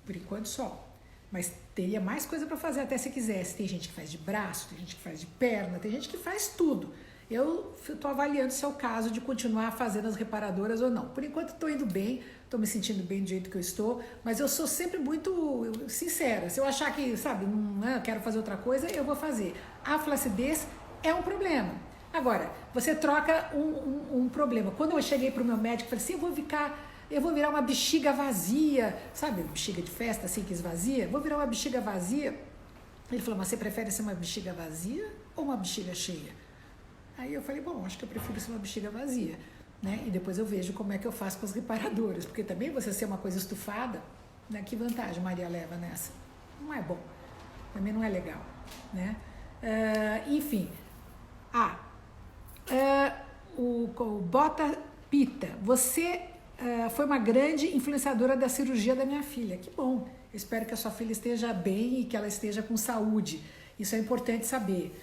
Por enquanto só. Mas teria mais coisa para fazer até se quisesse. Tem gente que faz de braço, tem gente que faz de perna, tem gente que faz tudo. Eu estou avaliando se é o caso de continuar fazendo as reparadoras ou não. Por enquanto estou indo bem, estou me sentindo bem do jeito que eu estou, mas eu sou sempre muito sincera. Se eu achar que, sabe, não quero fazer outra coisa, eu vou fazer. A flacidez é um problema. Agora, você troca um problema. Quando eu cheguei para o meu médico, falei assim, eu vou virar uma bexiga vazia, sabe, bexiga de festa assim que esvazia, vou virar uma bexiga vazia. Ele falou, mas você prefere ser uma bexiga vazia ou uma bexiga cheia? Aí eu falei, bom, acho que eu prefiro ser uma bexiga vazia, né? E depois eu vejo como é que eu faço com as reparadoras, porque também você ser uma coisa estufada, né? Que vantagem Maria leva nessa? Não é bom, também não é legal, né? Enfim, o Bota Pita, você foi uma grande influenciadora da cirurgia da minha filha. Que bom. Eu espero que a sua filha esteja bem e que ela esteja com saúde. Isso é importante saber.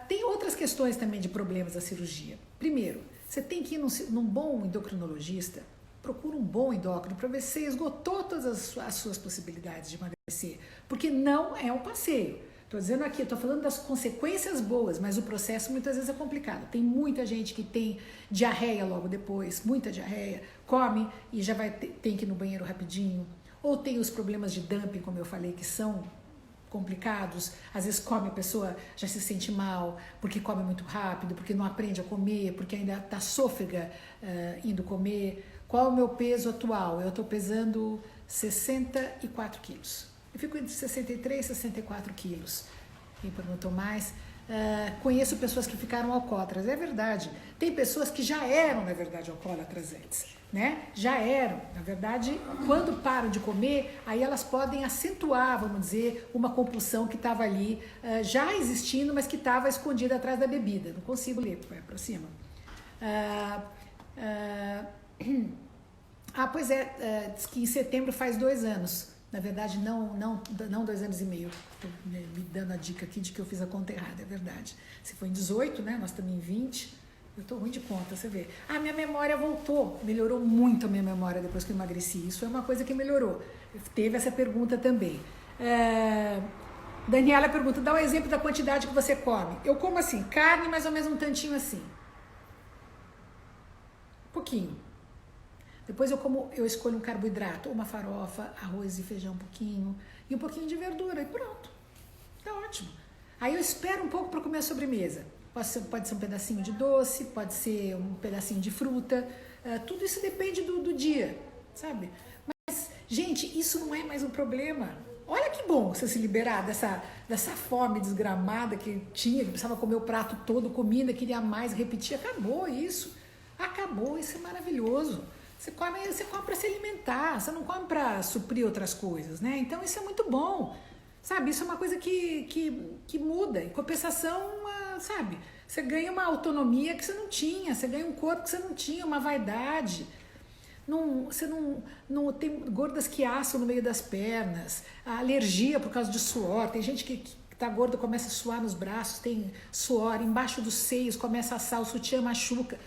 Tem outras questões também de problemas da cirurgia. Primeiro, você tem que ir num bom endocrinologista. Procura um bom endócrino para ver se você esgotou todas as suas possibilidades de emagrecer. Porque não é um passeio. Estou dizendo aqui, estou falando das consequências boas, mas o processo muitas vezes é complicado. Tem muita gente que tem diarreia logo depois, muita diarreia, come e já tem que ir no banheiro rapidinho. Ou tem os problemas de dumping, como eu falei, que são complicados. Às vezes come, a pessoa já se sente mal, porque come muito rápido, porque não aprende a comer, porque ainda está sôfrega indo comer. Qual é o meu peso atual? Eu estou pesando 64 quilos. Eu fico entre 63 e 64 quilos. Quem perguntou mais? Conheço pessoas que ficaram alcoólatras. É verdade. Tem pessoas que já eram, na verdade, alcoólatras antes, né? Já eram. Na verdade, quando param de comer, aí elas podem acentuar, vamos dizer, uma compulsão que estava ali, já existindo, mas que estava escondida atrás da bebida. Não consigo ler, vai para cima. Pois é, diz que em setembro faz 2 anos. Na verdade, não 2 anos e meio. Estou me dando a dica aqui de que eu fiz a conta errada, é verdade. Se foi em 18, né? Nós estamos em 20. Eu estou ruim de conta, você vê. Minha memória voltou. Melhorou muito a minha memória depois que eu emagreci. Isso é uma coisa que melhorou. Teve essa pergunta também. Daniela pergunta, dá um exemplo da quantidade que você come. Eu como assim, carne, mais ou menos um tantinho assim. Pouquinho. Depois eu escolho um carboidrato, uma farofa, arroz e feijão um pouquinho, e um pouquinho de verdura, e pronto. Tá ótimo. Aí eu espero um pouco para comer a sobremesa. Pode ser um pedacinho de doce, pode ser um pedacinho de fruta, tudo isso depende do dia, sabe? Mas, gente, isso não é mais um problema. Olha que bom você se liberar dessa fome desgramada que tinha, que precisava comer o prato todo, comida, queria mais, repetir. Acabou, isso é maravilhoso. Você come para se alimentar, você não come para suprir outras coisas, né? Então isso é muito bom, sabe? Isso é uma coisa que muda. Em compensação, sabe? Você ganha uma autonomia que você não tinha, você ganha um corpo que você não tinha, uma vaidade. Você não tem gordas que assam no meio das pernas, a alergia por causa de suor. Tem gente que tá gorda, começa a suar nos braços, tem suor, embaixo dos seios, começa a assar, o sutiã machuca.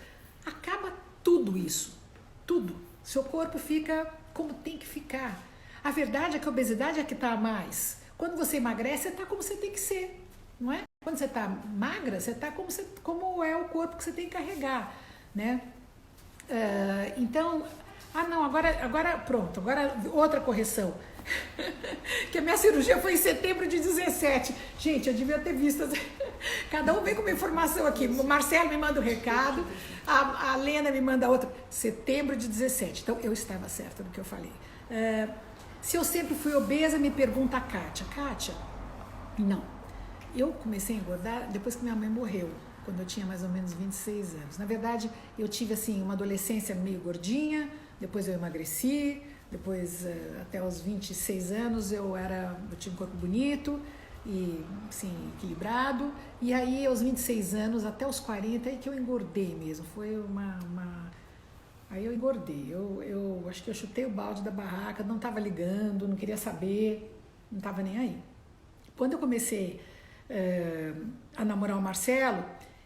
Acaba tudo isso. Tudo. Seu corpo fica como tem que ficar. A verdade é que a obesidade é que está a mais. Quando você emagrece, você está como você tem que ser, não é? Quando você está magra, você está como é o corpo que você tem que carregar, né? Então, agora pronto, agora outra correção. Que a minha cirurgia foi em setembro de 17. Gente, eu devia ter visto. Cada um vem com uma informação aqui. O Marcelo me manda um recado, a Lena me manda outra. Setembro de 17. Então, eu estava certa no que eu falei. Se eu sempre fui obesa, me pergunta a Kátia. Kátia, não. Eu comecei a engordar depois que minha mãe morreu, quando eu tinha mais ou menos 26 anos. Na verdade, eu tive assim uma adolescência meio gordinha, depois eu emagreci. Depois, até os 26 anos, eu tinha um corpo bonito e, assim, equilibrado. E aí, aos 26 anos, até os 40, aí que eu engordei mesmo. Foi Aí eu engordei. Eu acho que eu chutei o balde da barraca, não estava ligando, não queria saber, não estava nem aí. Quando eu comecei a namorar o Marcelo,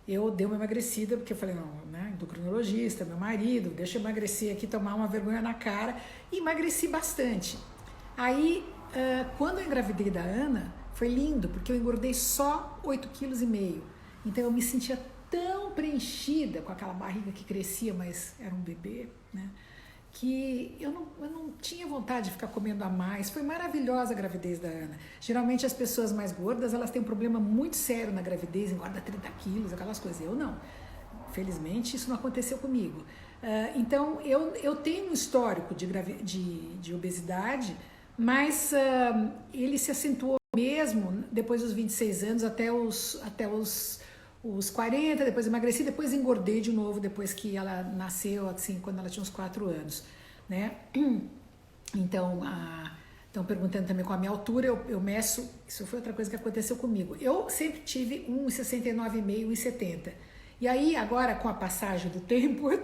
eu dei uma emagrecida, porque eu falei, não, né, endocrinologista, meu marido, deixa eu emagrecer aqui, tomar uma vergonha na cara, e emagreci bastante. Aí, quando eu engravidei da Ana, foi lindo, porque eu engordei só 8,5 kg. Então eu me sentia tão preenchida com aquela barriga que crescia, mas era um bebê, né, que eu não tinha vontade de ficar comendo a mais. Foi maravilhosa a gravidez da Ana. Geralmente as pessoas mais gordas, elas têm um problema muito sério na gravidez, engorda 30 quilos, aquelas coisas. Eu não. Felizmente isso não aconteceu comigo. Então eu tenho um histórico de obesidade, mas ele se acentuou mesmo depois dos 26 anos até os 40, depois emagreci, depois engordei de novo depois que ela nasceu, assim, quando ela tinha uns 4 anos, né? Então, estão perguntando também com a minha altura, eu meço, isso foi outra coisa que aconteceu comigo. Eu sempre tive 1,69,5, 1,70. E aí, agora, com a passagem do tempo, eu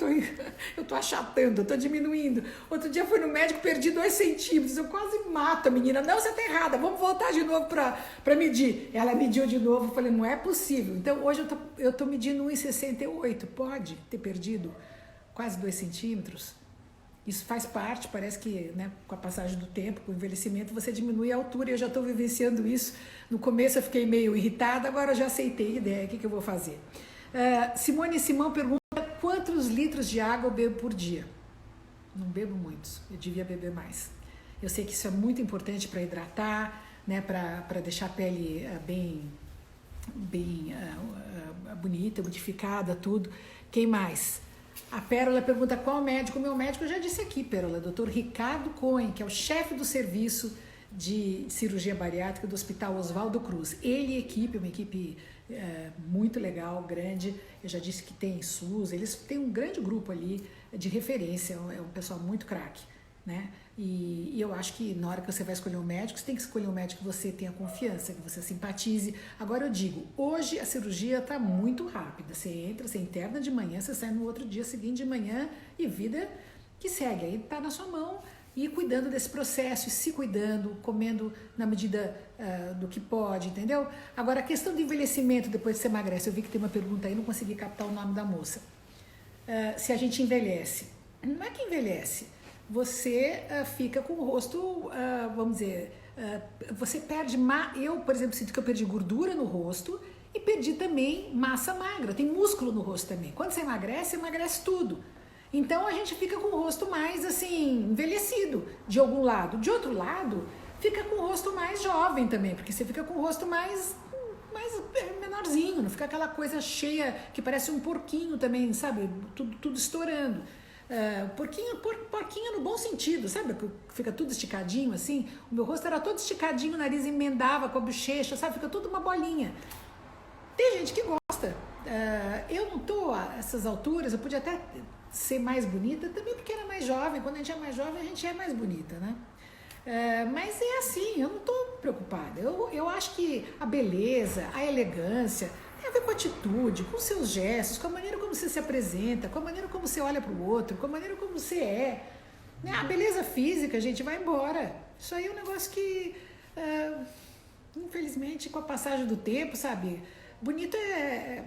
tô achatando, eu tô diminuindo. Outro dia fui no médico, perdi 2 centímetros, eu quase mato a menina. Não, você tá errada, vamos voltar de novo pra medir. Ela mediu de novo, eu falei, não é possível. Então, hoje eu tô medindo 1,68, pode ter perdido quase 2 centímetros. Isso faz parte, parece que, né, com a passagem do tempo, com o envelhecimento, você diminui a altura. E eu já estou vivenciando isso. No começo eu fiquei meio irritada, agora eu já aceitei a ideia, o que eu vou fazer? Simone Simão pergunta quantos litros de água eu bebo por dia. Não bebo muitos, eu devia beber mais. Eu sei que isso é muito importante para hidratar, né, para deixar a pele bem bonita, modificada, tudo. Quem mais? A Pérola pergunta qual médico. O meu médico eu já disse aqui, Pérola, Dr. Ricardo Cohen, que é o chefe do serviço de cirurgia bariátrica do Hospital Oswaldo Cruz. Ele e equipe, uma equipe muito legal, grande. Eu já disse que tem SUS, eles têm um grande grupo ali de referência, é um pessoal muito craque, né? E eu acho que na hora que você vai escolher um médico, você tem que escolher um médico que você tenha confiança, que você simpatize. Agora eu digo, hoje a cirurgia está muito rápida. Você entra, você interna de manhã, você sai no outro dia seguinte de manhã e vida que segue. Aí está na sua mão e cuidando desse processo, se cuidando, comendo na medida do que pode, entendeu? Agora a questão do envelhecimento depois que você emagrece, eu vi que tem uma pergunta aí, não consegui captar o nome da moça. Se a gente envelhece, não é que envelhece. Você fica com o rosto, vamos dizer, você perde, eu, por exemplo, sinto que eu perdi gordura no rosto e perdi também massa magra, tem músculo no rosto também. Quando você emagrece tudo. Então a gente fica com o rosto mais assim, envelhecido de algum lado. De outro lado, fica com o rosto mais jovem também, porque você fica com o rosto mais menorzinho, não fica aquela coisa cheia que parece um porquinho também, sabe? Tudo estourando. Porquinho no bom sentido, sabe? Fica tudo esticadinho assim. O meu rosto era todo esticadinho, o nariz emendava com a bochecha, sabe? Fica tudo uma bolinha. Tem gente que gosta. Eu não tô a essas alturas, eu podia até ser mais bonita, também porque era mais jovem. Quando a gente é mais jovem, a gente é mais bonita, né? Mas é assim, eu não tô preocupada. Eu acho que a beleza, a elegância tem a ver com a atitude, com os seus gestos, com a maneira como você se apresenta, com a maneira como você olha para o outro, com a maneira como você é. Né? A beleza física, gente, vai embora. Isso aí é um negócio que, infelizmente, com a passagem do tempo, sabe? Bonito é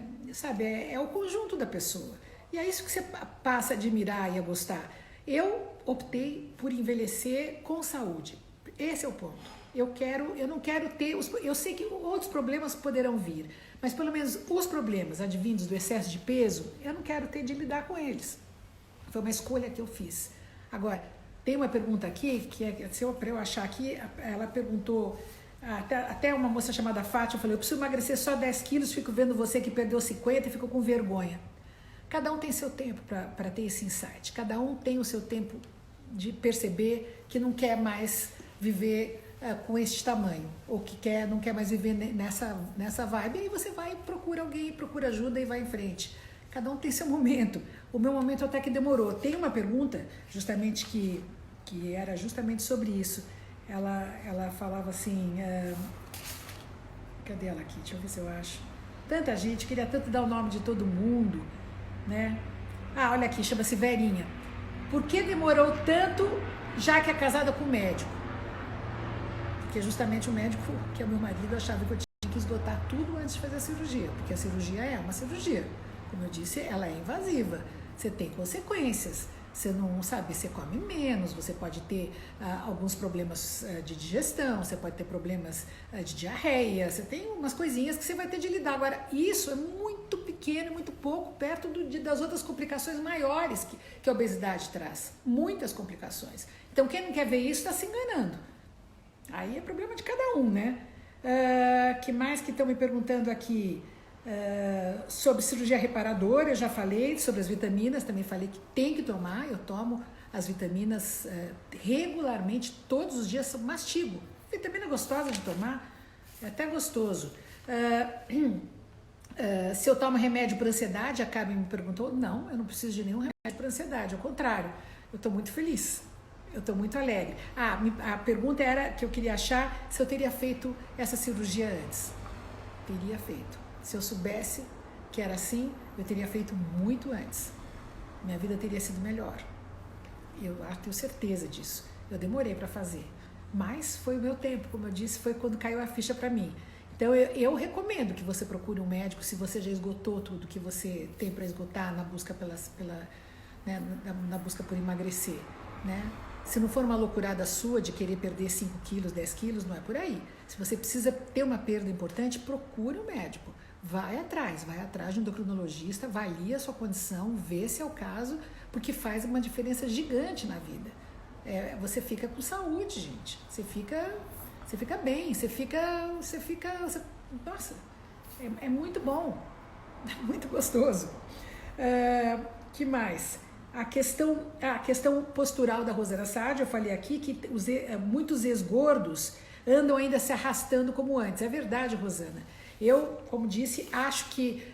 o conjunto da pessoa. E é isso que você passa a admirar e a gostar. Eu optei por envelhecer com saúde. Esse é o ponto. Eu não quero ter... Eu sei que outros problemas poderão vir, mas pelo menos os problemas advindos do excesso de peso, eu não quero ter de lidar com eles. Foi uma escolha que eu fiz. Agora, tem uma pergunta aqui, que é, se eu, para eu achar aqui, ela perguntou, até uma moça chamada Fátima, eu falei, eu preciso emagrecer só 10 quilos, fico vendo você que perdeu 50 e fico com vergonha. Cada um tem seu tempo para ter esse insight. Cada um tem o seu tempo de perceber que não quer mais viver com este tamanho. Ou que não quer mais viver nessa vibe. Aí você vai, procura alguém, procura ajuda e vai em frente. Cada um tem seu momento. O meu momento até que demorou. Tem uma pergunta, justamente, que era justamente sobre isso. Ela falava assim... cadê ela aqui? Deixa eu ver se eu acho. Tanta gente, queria tanto dar o nome de todo mundo... Né? Olha aqui, chama-se Verinha. Por que demorou tanto, já que é casada com o médico? Porque justamente o médico, que é o meu marido, achava que eu tinha que esgotar tudo antes de fazer a cirurgia, porque a cirurgia é uma cirurgia. Como eu disse, ela é invasiva. Você tem consequências. Você não sabe, você come menos, você pode ter alguns problemas de digestão, você pode ter problemas de diarreia, você tem umas coisinhas que você vai ter de lidar. Agora, isso é muito pequeno. pequeno, muito pouco, perto das outras complicações maiores que a obesidade traz. Muitas complicações. Então, quem não quer ver isso está se enganando. Aí é problema de cada um, né? Que mais que estão me perguntando aqui? Sobre cirurgia reparadora, eu já falei. Sobre as vitaminas, também falei que tem que tomar. Eu tomo as vitaminas regularmente, todos os dias, mastigo. Vitamina gostosa de tomar, é até gostoso. Se eu tomo remédio para ansiedade, a Carmen me perguntou, não, eu não preciso de nenhum remédio para ansiedade, ao contrário, eu estou muito feliz, eu estou muito alegre. A pergunta era que eu queria achar se eu teria feito essa cirurgia antes. Teria feito. Se eu soubesse que era assim, eu teria feito muito antes. Minha vida teria sido melhor. Eu tenho certeza disso. Eu demorei para fazer. Mas foi o meu tempo, como eu disse, foi quando caiu a ficha para mim. Então eu recomendo que você procure um médico se você já esgotou tudo que você tem para esgotar na busca na busca por emagrecer, né? Se não for uma loucurada sua de querer perder 5 quilos, 10 quilos, não é por aí. Se você precisa ter uma perda importante, procure um médico. Vai atrás de um endocrinologista, avalie a sua condição, vê se é o caso, porque faz uma diferença gigante na vida. Você fica com saúde, gente. Você fica bem, nossa, é muito bom, é muito gostoso. Que mais? A questão postural da Rosana Sade, eu falei aqui que muitos ex-gordos andam ainda se arrastando como antes. É verdade, Rosana. Eu, como disse, acho que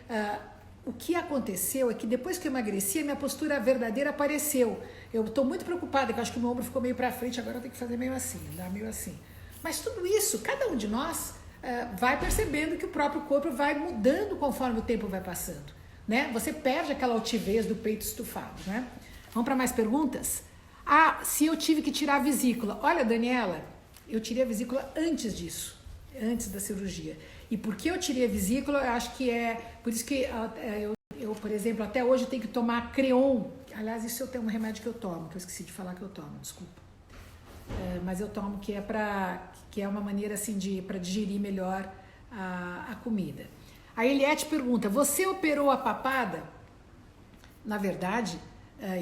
o que aconteceu é que depois que eu emagreci, a minha postura verdadeira apareceu. Eu estou muito preocupada, porque eu acho que o meu ombro ficou meio para frente, agora eu tenho que fazer meio assim, andar meio assim. Mas tudo isso, cada um de nós vai percebendo que o próprio corpo vai mudando conforme o tempo vai passando, né? Você perde aquela altivez do peito estufado, né? Vamos para mais perguntas? Se eu tive que tirar a vesícula. Olha, Daniela, eu tirei a vesícula antes disso, antes da cirurgia. E por que eu tirei a vesícula? Eu acho que por isso que eu, por exemplo, até hoje tenho que tomar Creon. Aliás, isso eu tenho um remédio que eu tomo, que eu esqueci de falar que eu tomo, desculpa. Mas eu tomo que é uma maneira assim para digerir melhor a comida. A Eliette pergunta, você operou a papada? Na verdade,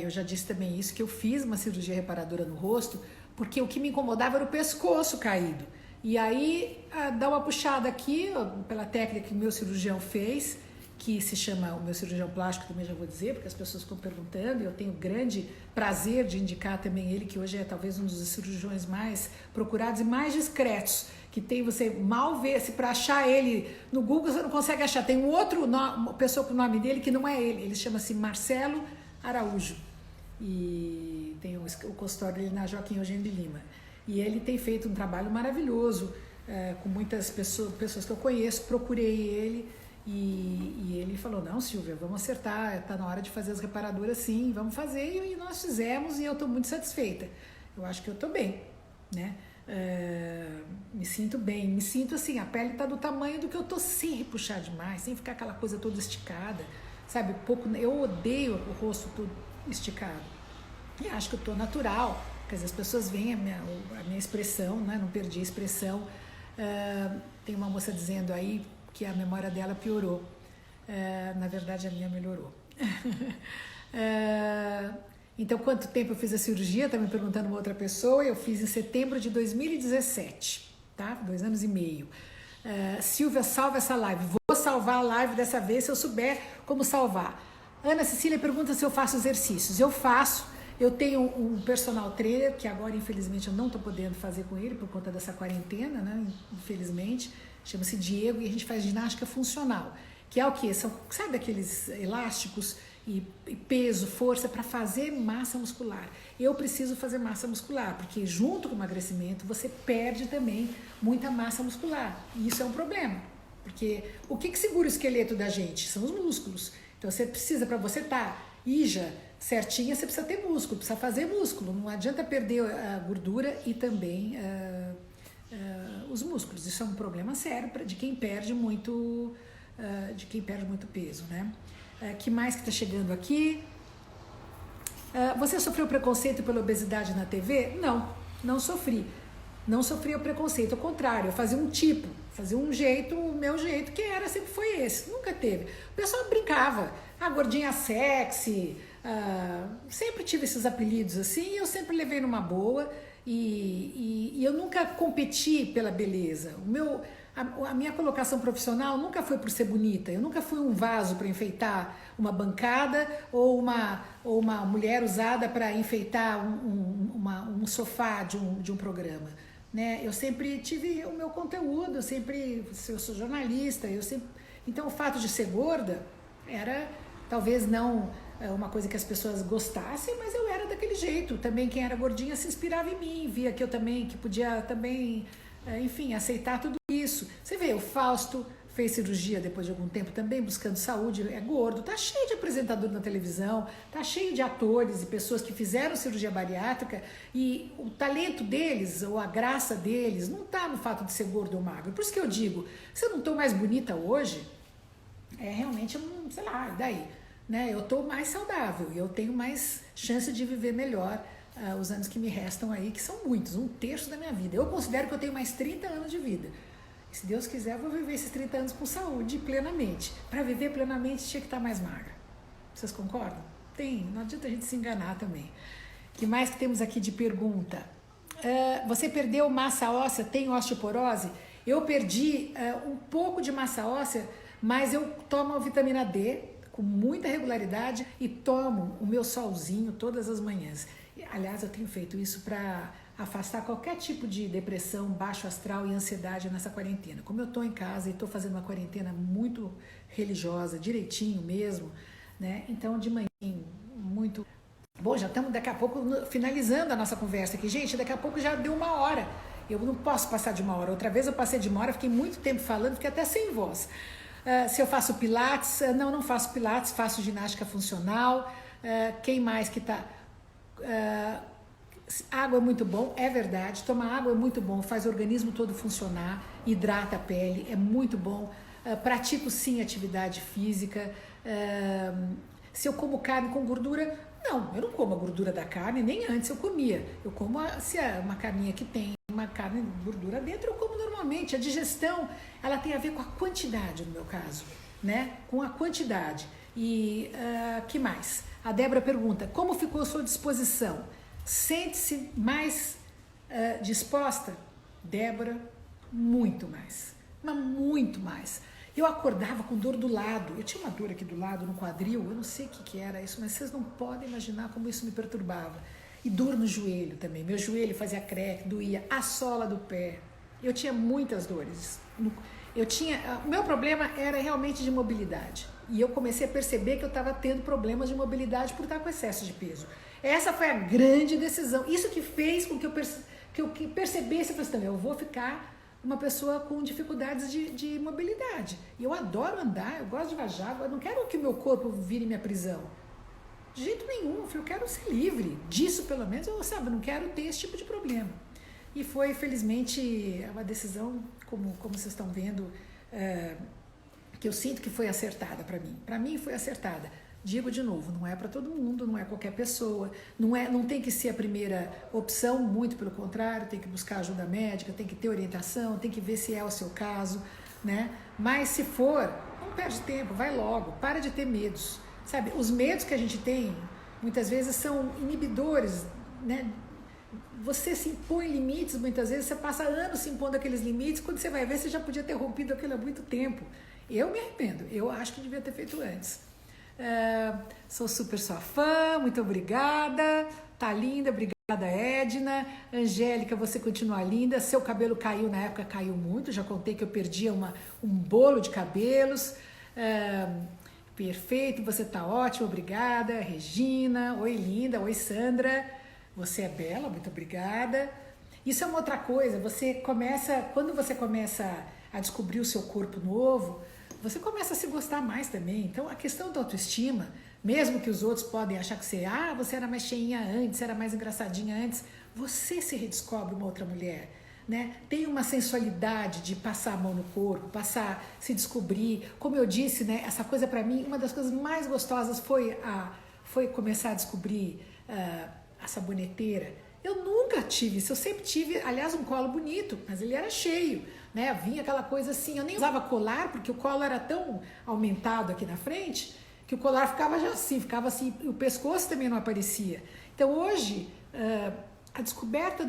eu já disse também isso, que eu fiz uma cirurgia reparadora no rosto, porque o que me incomodava era o pescoço caído. E aí, dá uma puxada aqui, pela técnica que o meu cirurgião fez, que se chama, o meu cirurgião plástico também já vou dizer, porque as pessoas estão perguntando, e eu tenho grande prazer de indicar também ele, que hoje é talvez um dos cirurgiões mais procurados e mais discretos, que tem, você mal vê, se para achar ele no Google você não consegue achar, tem um outro pessoa com o nome dele que não é ele chama-se Marcelo Araújo, e tem o consultório dele na Joaquim Eugênio de Lima, e ele tem feito um trabalho maravilhoso, com muitas pessoas que eu conheço, procurei ele, e ele falou, não, Silvia, vamos acertar, está na hora de fazer as reparadoras sim, vamos fazer, e nós fizemos e eu estou muito satisfeita. Eu acho que eu estou bem, né? Me sinto bem, me sinto assim, a pele está do tamanho do que eu estou sem repuxar demais, sem ficar aquela coisa toda esticada, sabe? Eu odeio o rosto todo esticado. E acho que eu estou natural, quer dizer, as pessoas veem a minha expressão, né? Não perdi a expressão. Tem uma moça dizendo aí que a memória dela piorou. Na verdade, a minha melhorou. Então, quanto tempo eu fiz a cirurgia? Está me perguntando uma outra pessoa. Eu fiz em setembro de 2017, tá? 2 anos e meio. Silvia, salva essa live. Vou salvar a live dessa vez, se eu souber como salvar. Ana Cecília pergunta se eu faço exercícios. Eu faço. Eu tenho um personal trainer, que agora, infelizmente, eu não estou podendo fazer com ele por conta dessa quarentena, né? Infelizmente. Chama-se Diego e a gente faz ginástica funcional, que é o quê? Sabe aqueles elásticos e peso, força para fazer massa muscular. Eu preciso fazer massa muscular, porque junto com o emagrecimento você perde também muita massa muscular. E isso é um problema, porque o que segura o esqueleto da gente? São os músculos. Então você precisa, para você estar ija certinha, você precisa ter músculo, precisa fazer músculo. Não adianta perder a gordura e também os músculos. Isso é um problema sério de quem perde muito, peso, né? Que mais que está chegando aqui? Você sofreu preconceito pela obesidade na TV? Não, não sofri. não sofria preconceito, ao contrário, eu fazia fazia um jeito, o meu jeito que era, sempre foi esse, nunca teve. O pessoal brincava, gordinha sexy, sempre tive esses apelidos assim, e eu sempre levei numa boa, e eu nunca competi pela beleza. A minha colocação profissional nunca foi por ser bonita, eu nunca fui um vaso para enfeitar uma bancada ou uma mulher usada para enfeitar um sofá de um programa. Né? Eu sempre tive o meu conteúdo, eu sou jornalista, então o fato de ser gorda era talvez não uma coisa que as pessoas gostassem, mas eu era daquele jeito. Também quem era gordinha se inspirava em mim, via que eu também, que podia também, enfim, aceitar tudo isso. Você vê, o Fausto fez cirurgia depois de algum tempo também, buscando saúde, é gordo, tá cheio de apresentador na televisão, tá cheio de atores e pessoas que fizeram cirurgia bariátrica, e o talento deles, ou a graça deles, não tá no fato de ser gordo ou magro. Por isso que eu digo, se eu não tô mais bonita hoje, realmente, sei lá, daí, né? Eu tô mais saudável e eu tenho mais chance de viver melhor os anos que me restam aí, que são muitos, 1/3 da minha vida. Eu considero que eu tenho mais 30 anos de vida. E se Deus quiser, eu vou viver esses 30 anos com saúde, plenamente. Para viver plenamente, tinha que estar mais magra. Vocês concordam? Não adianta a gente se enganar também. O que mais que temos aqui de pergunta? Você perdeu massa óssea, tem osteoporose? Eu perdi um pouco de massa óssea, mas eu tomo a vitamina D com muita regularidade e tomo o meu solzinho todas as manhãs. Aliás, eu tenho feito isso para afastar qualquer tipo de depressão, baixo astral e ansiedade nessa quarentena. Como eu estou em casa e estou fazendo uma quarentena muito religiosa, direitinho mesmo, né? Então, de manhã, muito... Bom, já estamos daqui a pouco finalizando a nossa conversa aqui. Gente, daqui a pouco já deu 1 hora. Eu não posso passar de 1 hora. Outra vez eu passei de 1 hora, fiquei muito tempo falando, fiquei até sem voz. Se eu faço pilates, não faço pilates, faço ginástica funcional. Quem mais que está... água é muito bom, é verdade. Tomar água é muito bom, faz o organismo todo funcionar, hidrata a pele, é muito bom. Pratico sim atividade física. Se eu como carne com gordura, não, eu não como a gordura da carne, nem antes eu comia. Eu como se é uma carninha que tem uma carne de gordura dentro, eu como normalmente. A digestão, ela tem a ver com a quantidade, no meu caso, né? Com a quantidade. E que mais? A Débora pergunta, como ficou a sua disposição? Sente-se mais disposta? Débora, muito mais, mas muito mais. Eu acordava com dor do lado, eu tinha uma dor aqui do lado, no quadril, eu não sei o que era isso, mas vocês não podem imaginar como isso me perturbava. E dor no joelho também, meu joelho fazia creque, doía, a sola do pé. Eu tinha muitas dores. O meu problema era realmente de mobilidade. E eu comecei a perceber que eu estava tendo problemas de mobilidade por estar com excesso de peso. Essa foi a grande decisão. Isso que fez com que eu percebesse, eu vou ficar uma pessoa com dificuldades de mobilidade. E eu adoro andar, eu gosto de viajar, eu não quero que o meu corpo vire minha prisão. De jeito nenhum, eu quero ser livre disso, pelo menos, eu não quero ter esse tipo de problema. E foi, felizmente, uma decisão, como vocês estão vendo, que eu sinto que foi acertada para mim. Para mim foi acertada. Digo de novo, não é para todo mundo, não é qualquer pessoa, não tem que ser a primeira opção, muito pelo contrário, tem que buscar ajuda médica, tem que ter orientação, tem que ver se é o seu caso, né? Mas se for, não perde tempo, vai logo, para de ter medos, sabe? Os medos que a gente tem, muitas vezes são inibidores, né? Você se impõe limites, muitas vezes você passa anos se impondo aqueles limites, quando você vai ver, você já podia ter rompido aquilo há muito tempo. Eu me arrependo, eu acho que devia ter feito antes. Sou super sua fã, muito obrigada, tá linda, obrigada Edna. Angélica, você continua linda, seu cabelo caiu na época, caiu muito, já contei que eu perdia um bolo de cabelos. Perfeito, você tá ótima, obrigada. Regina, oi linda, oi Sandra, você é bela, muito obrigada. Isso é uma outra coisa, quando você começa a descobrir o seu corpo novo, você começa a se gostar mais também. Então, a questão da autoestima, mesmo que os outros podem achar que você era mais cheinha antes, era mais engraçadinha antes, você se redescobre uma outra mulher, né? Tem uma sensualidade de passar a mão no corpo, se descobrir. Como eu disse, né? Essa coisa para mim, uma das coisas mais gostosas foi começar a descobrir a saboneteira. Eu nunca tive isso, eu sempre tive, aliás, um colo bonito, mas ele era cheio, né? Vinha aquela coisa assim, eu nem usava colar, porque o colo era tão aumentado aqui na frente, que o colar ficava já assim, ficava assim, e o pescoço também não aparecia. Então hoje, a descoberta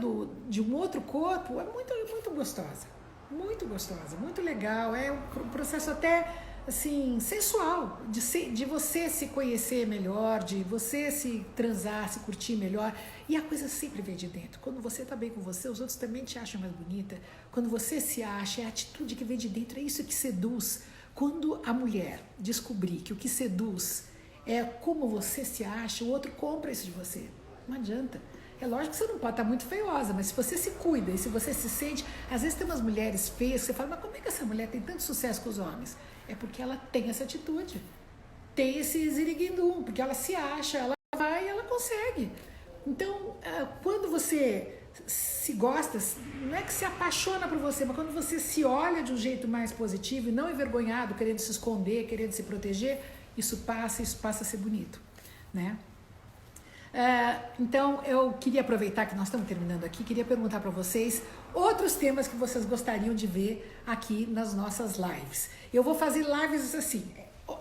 de um outro corpo é muito gostosa, muito legal, é um processo até assim, sensual, de você se conhecer melhor, de você se transar, se curtir melhor. E a coisa sempre vem de dentro. Quando você tá bem com você, os outros também te acham mais bonita. Quando você se acha, é a atitude que vem de dentro, é isso que seduz. Quando a mulher descobrir que o que seduz é como você se acha, o outro compra isso de você. Não adianta. É lógico que você não pode estar muito feiosa, mas se você se cuida e se você se sente... Às vezes tem umas mulheres feias, você fala, mas como é que essa mulher tem tanto sucesso com os homens? É porque ela tem essa atitude, tem esse ziriguindum, porque ela se acha, ela vai e ela consegue. Então, quando você se gosta, não é que se apaixona por você, mas quando você se olha de um jeito mais positivo e não envergonhado, querendo se esconder, querendo se proteger, isso passa a ser bonito, né? Então, eu queria aproveitar que nós estamos terminando aqui, queria perguntar para vocês outros temas que vocês gostariam de ver aqui nas nossas lives. Eu vou fazer lives assim,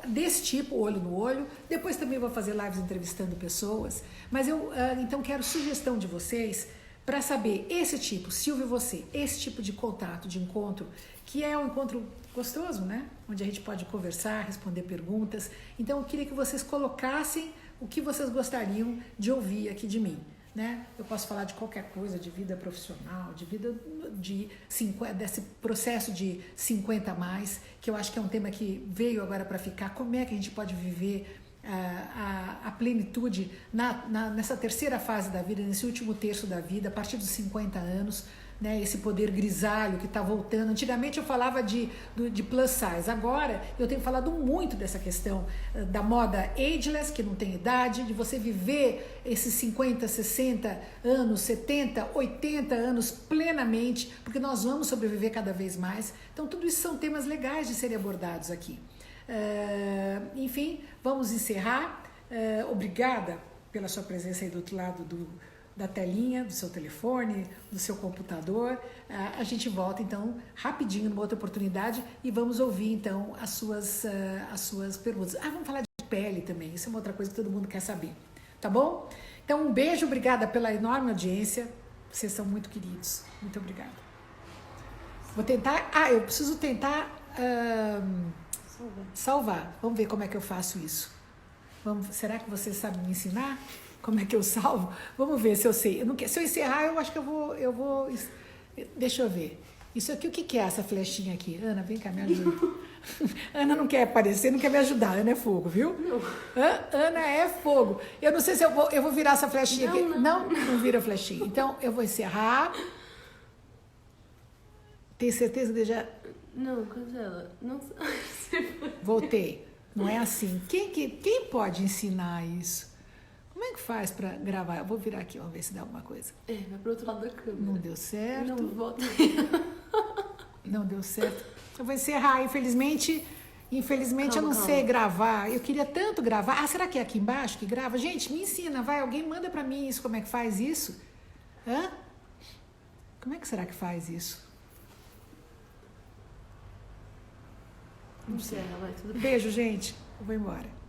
desse tipo, olho no olho, depois também vou fazer lives entrevistando pessoas, mas eu então quero sugestão de vocês para saber esse tipo, Silvia e você, esse tipo de contato, de encontro, que é um encontro gostoso, né? Onde a gente pode conversar, responder perguntas. Então, eu queria que vocês colocassem o que vocês gostariam de ouvir aqui de mim, né? Eu posso falar de qualquer coisa, de vida profissional, de vida desse processo de 50 a mais, que eu acho que é um tema que veio agora para ficar. Como é que a gente pode viver a plenitude nessa terceira fase da vida, nesse último terço da vida, a partir dos 50 anos, né, esse poder grisalho que está voltando. Antigamente eu falava de plus size, agora eu tenho falado muito dessa questão da moda ageless, que não tem idade, de você viver esses 50, 60 anos, 70, 80 anos plenamente, porque nós vamos sobreviver cada vez mais. Então tudo isso são temas legais de serem abordados aqui. Enfim, vamos encerrar. Obrigada pela sua presença aí do outro lado da telinha, do seu telefone, do seu computador. A gente volta então rapidinho numa outra oportunidade e vamos ouvir então as suas perguntas. Vamos falar de pele também, isso é uma outra coisa que todo mundo quer saber, tá bom? Então um beijo, obrigada pela enorme audiência, vocês são muito queridos, muito obrigada. Vou tentar, eu preciso tentar salvar, vamos ver como é que eu faço isso. Será que você sabe me ensinar? Como é que eu salvo? Vamos ver se eu sei. Se eu encerrar, eu acho que eu vou... Deixa eu ver. Isso aqui, o que é essa flechinha aqui? Ana, vem cá, me ajuda. Ana não quer aparecer, não quer me ajudar. Ana é fogo, viu? Não. Ana é fogo. Eu não sei se eu vou virar essa flechinha aqui. Não vira a flechinha. Então, eu vou encerrar. Tem certeza de já... Não, cancela. Não... Voltei. Não é assim. Quem pode ensinar isso? Como é que faz pra gravar? Eu vou virar aqui, vamos ver se dá alguma coisa. Vai pro outro lado da câmera. Não deu certo. Não, volta. Não deu certo. Eu vou encerrar, infelizmente eu não sei gravar. Eu queria tanto gravar. Será que é aqui embaixo que grava? Gente, me ensina, vai. Alguém manda pra mim isso, como é que faz isso? Como é que será que faz isso? Não sei, vai, tudo bem. Beijo, gente. Eu vou embora.